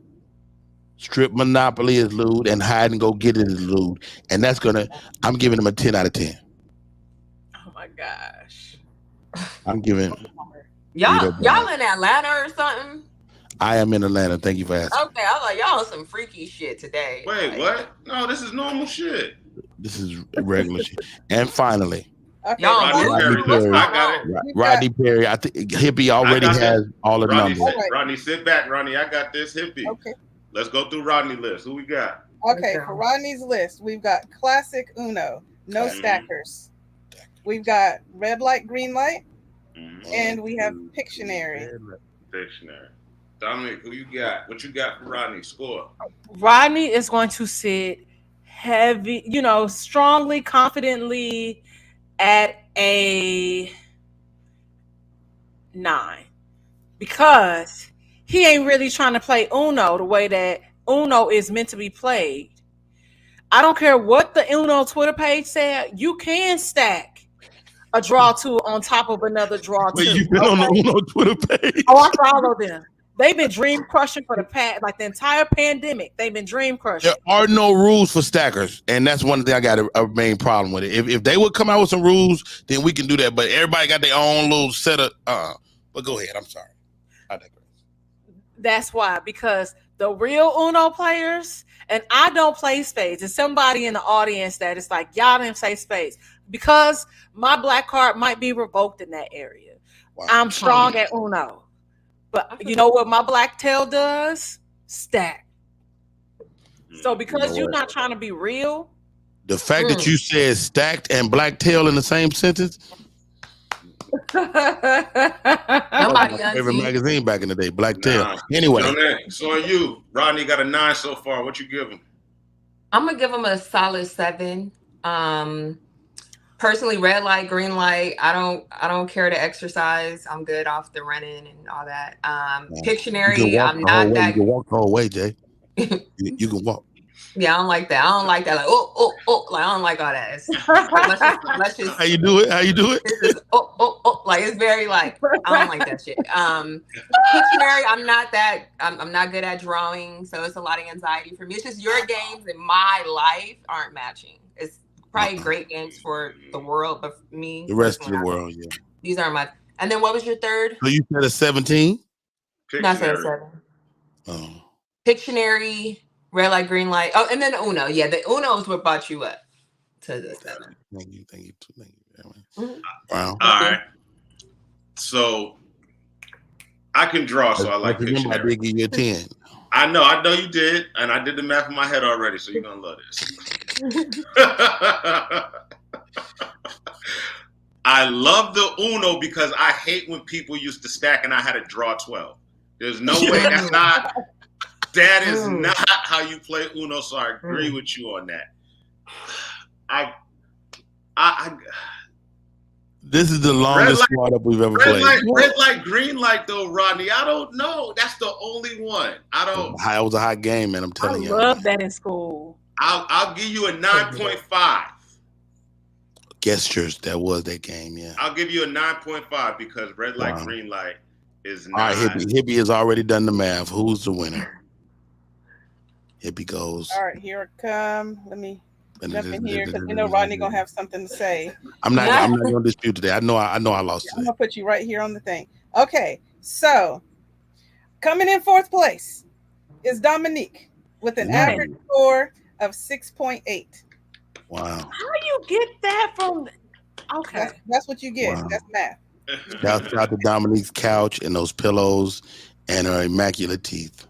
Strip Monopoly is lewd, and hide and go get it is lewd. And I'm giving him a 10 out of 10. Oh my gosh. I'm giving. Y'all in Atlanta or something? I am in Atlanta. Thank you for asking. Okay, I was like, y'all on some freaky shit today. Wait, what? No, this is normal shit. This is regular shit. And finally, Rodney Perry. I think Hippie already has all the numbers. Rodney, sit back, Rodney. I got this, Hippie. Okay. Let's go through Rodney's list. Who we got? Okay, for Rodney's list, we've got classic Uno, no stackers. We've got red light, green light. And we have Pictionary. Dominic, who you got? What you got for Rodney? Score. Rodney is going to sit heavy, strongly, confidently at a 9 because he ain't really trying to play Uno the way that Uno is meant to be played. I don't care what the Uno Twitter page said. You can stack a draw 2 on top of another draw 2. Wait, you've been on the Uno Twitter page? Oh, I follow them. They've been dream crushing for the entire pandemic. They've been dream crushing. There are no rules for stackers, and that's one thing I got a main problem with it. If they would come out with some rules, then we can do that. But everybody got their own little set of. But go ahead. I'm sorry. I digress. That's why, because the real Uno players, and I don't play spades. There's somebody in the audience that is like, y'all didn't say spades. Because my black card might be revoked in that area. Wow. I'm strong at Uno. But you know what my black tail does? Stack. So because you're not trying to be real. The fact that you said stacked and black tail in the same sentence. Nobody my favorite magazine back in the day, Black Tail. Anyway. So on you, Rodney got a 9 so far. What you give him? I'm gonna give him a solid 7. Personally, red light, green light. I don't care to exercise. I'm good off the running and all that. Pictionary. I'm not that. You can walk the whole way, Jay. you can walk. Yeah, I don't like that. I don't like that. Like like I don't like all that. Let's just. How you do it? This is, like it's very like I don't like that shit. Pictionary. I'm not that. I'm not good at drawing, so it's a lot of anxiety for me. It's just your games in my life aren't matching. It's probably great games for the world, but for me, the rest of the world, yeah. These aren't my. And then what was your third? So you said a 17? No, I said a 7. Oh. Pictionary, red light, green light. Oh, and then the Uno. Yeah, the Uno is what brought you up to the 7. Thank you. Mm-hmm. Wow. All right. So I can draw, so I like Pictionary. I did give you a 10. I know you did, and I did the math in my head already, so you're gonna love this. I love the Uno because I hate when people used to stack and I had to draw 12. There's no way. That is not how you play Uno. So I agree with you on that. This is the longest squad up we've ever played. Red light, green light, though, Rodney. I don't know. That's the only one. It was a hot game, man. I'm telling you. I love that in school. I'll give you a 9.5. Gestures. That was that game. Yeah. I'll give you a 9.5 because red light, green light is not. All right, Hippie has already done the math. Who's the winner? Hippie goes. All right, here it comes. Let me jump in here because Rodney gonna have something to say. I'm not gonna dispute today. I know I lost today. I'm gonna put you right here on the thing. Okay, so coming in fourth place is Dominique with an average score of 6.8. Wow. How do you get that from? Okay, that's what you get. Wow. That's math. Shout out to Dominique's couch and those pillows and her immaculate teeth.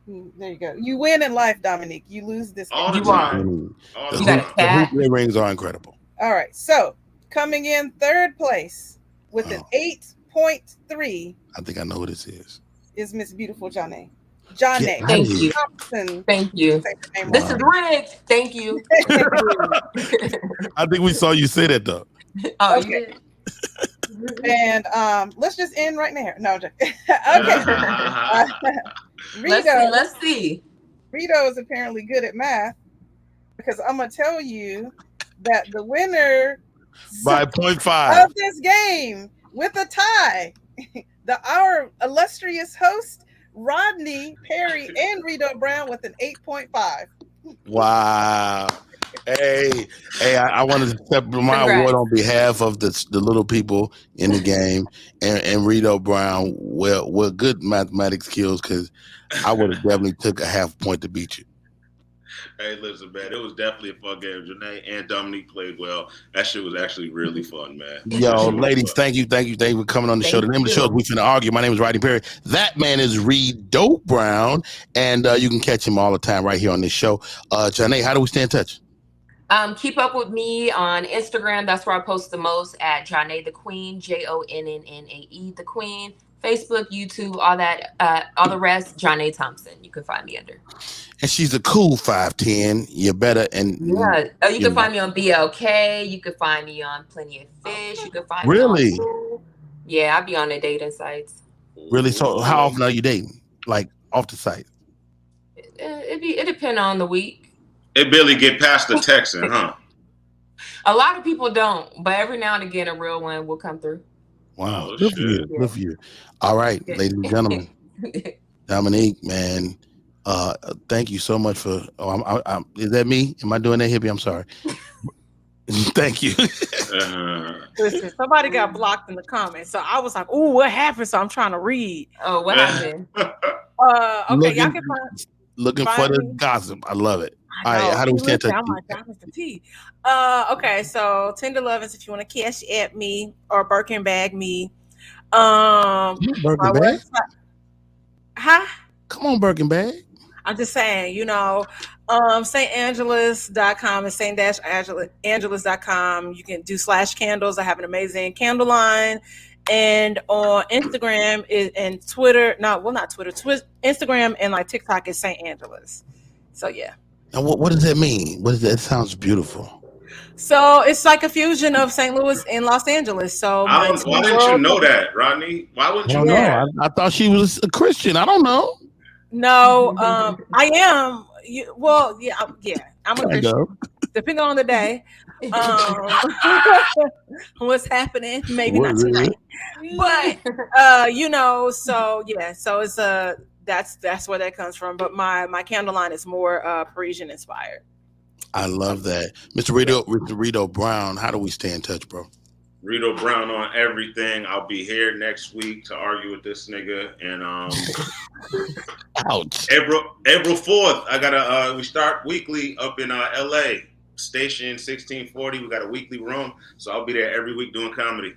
There you go. You win in life, Dominique. You lose this. All the time. The hoop rings are incredible. All right. So coming in third place with an 8.3. I think I know who this is. Is Miss Beautiful Jonnae. Jonnae. Thank you. Thompson. Thank you. This is rigged. Thank you. I think we saw you say that though. Oh, okay. And let's just end right there. No, okay. Reedo, let's see. Reedo is apparently good at math because I'm gonna tell you that the winner by 0.5 of this game with a tie, our illustrious host Rodney Perry and Reedo Brown with an 8.5. Wow. Hey, I want to accept my award on behalf of the little people in the game and Reedo Brown. Well, good mathematics skills because I would have definitely took a half point to beat you. Hey, listen, man, it was definitely a fun game. Jonnae and Dominique played well. That shit was actually really fun, man. Yo, ladies, thank you for coming on the show. The name of the show is We Finna Argue. My name is Rodney Perry. That man is Reedo Brown, and you can catch him all the time right here on this show. Jonnae, how do we stay in touch? Keep up with me on Instagram. That's where I post the most at Jonnae the Queen, JONNNAE the Queen. Facebook, YouTube, all that, all the rest, Jonnae Thompson. You can find me under. And she's a cool 5'10". You better you can find me on BLK. You can find me on Plenty of Fish. You can find me on I be on the dating sites. Really? So how often are you dating? Like off the site? It depends on the week. It barely get past the texting, huh? A lot of people don't, but every now and again a real one will come through. Wow, good for you. Good for you. All right, ladies and gentlemen, Dominique, man, thank you so much for. Is that me? Am I doing that, Hippie? I'm sorry. Thank you. Listen, somebody got blocked in the comments, so I was like, "Ooh, what happened?" So I'm trying to read. Oh, what happened? Okay, y'all can looking for the gossip. I love it. All right, how do we stay in touch? I'm like, that was the tea. Okay, so Tender Lovins, if you want to cash at me or Birkin bag me. Birkin bag? Huh? Come on, Birkin bag. I'm just saying, StAngelus.com and St-Angelus.com. You can do /candles. I have an amazing candle line. And on Instagram and Twitter, Instagram and like TikTok is St. Angelus. So yeah. And what does that mean? What is that? It sounds beautiful. So it's like a fusion of St. Louis and Los Angeles. So why didn't you know that, Rodney? Why wouldn't you know that? I thought she was a Christian. I don't know. No, I am. I'm a Christian. Depending on the day, what's happening, maybe not tonight. But so it's that's where that comes from. But my candle line is more Parisian inspired. I love that. Mr. Reedo Brown, how do we stay in touch, bro? Reedo Brown on everything. I'll be here next week to argue with this nigga. And ouch. April 4th, I gotta we start weekly up in LA, station 1640. We got a weekly room. So I'll be there every week doing comedy.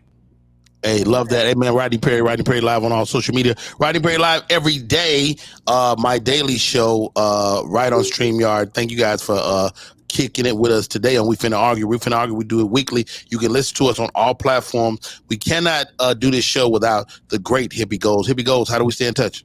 Hey, love that. Hey, man, Rodney Perry live on all social media. Rodney Perry live every day. My daily show right on StreamYard. Thank you guys for kicking it with us today on We Finna Argue. We do it weekly. You can listen to us on all platforms. We cannot do this show without the great Hippie Goals. Hippie Goals, how do we stay in touch?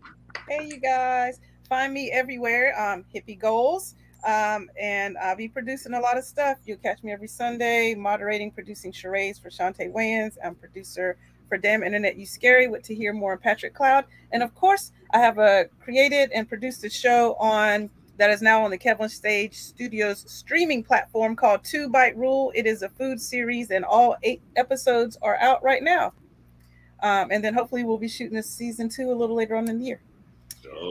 Hey, you guys. Find me everywhere. Hippie Goals. And I'll be producing a lot of stuff. You'll catch me every Sunday, moderating, producing charades for Shantae Wayans. I'm producer for Damn Internet You Scary with To Hear More and Patrick Cloud. And of course, I have created and produced a show that is now on the Kevin Stage Studios streaming platform called 2 Bite Rule. It is a food series, and all 8 episodes are out right now. And then hopefully we'll be shooting this season 2 a little later on in the year.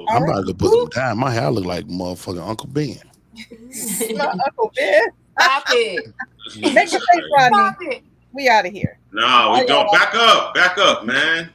I'm about to put some time. My hair look like motherfucking Uncle Ben. Not Uncle Ben. Stop it. Make it safe, Rodney. We out of here. No, we don't. Back up, man.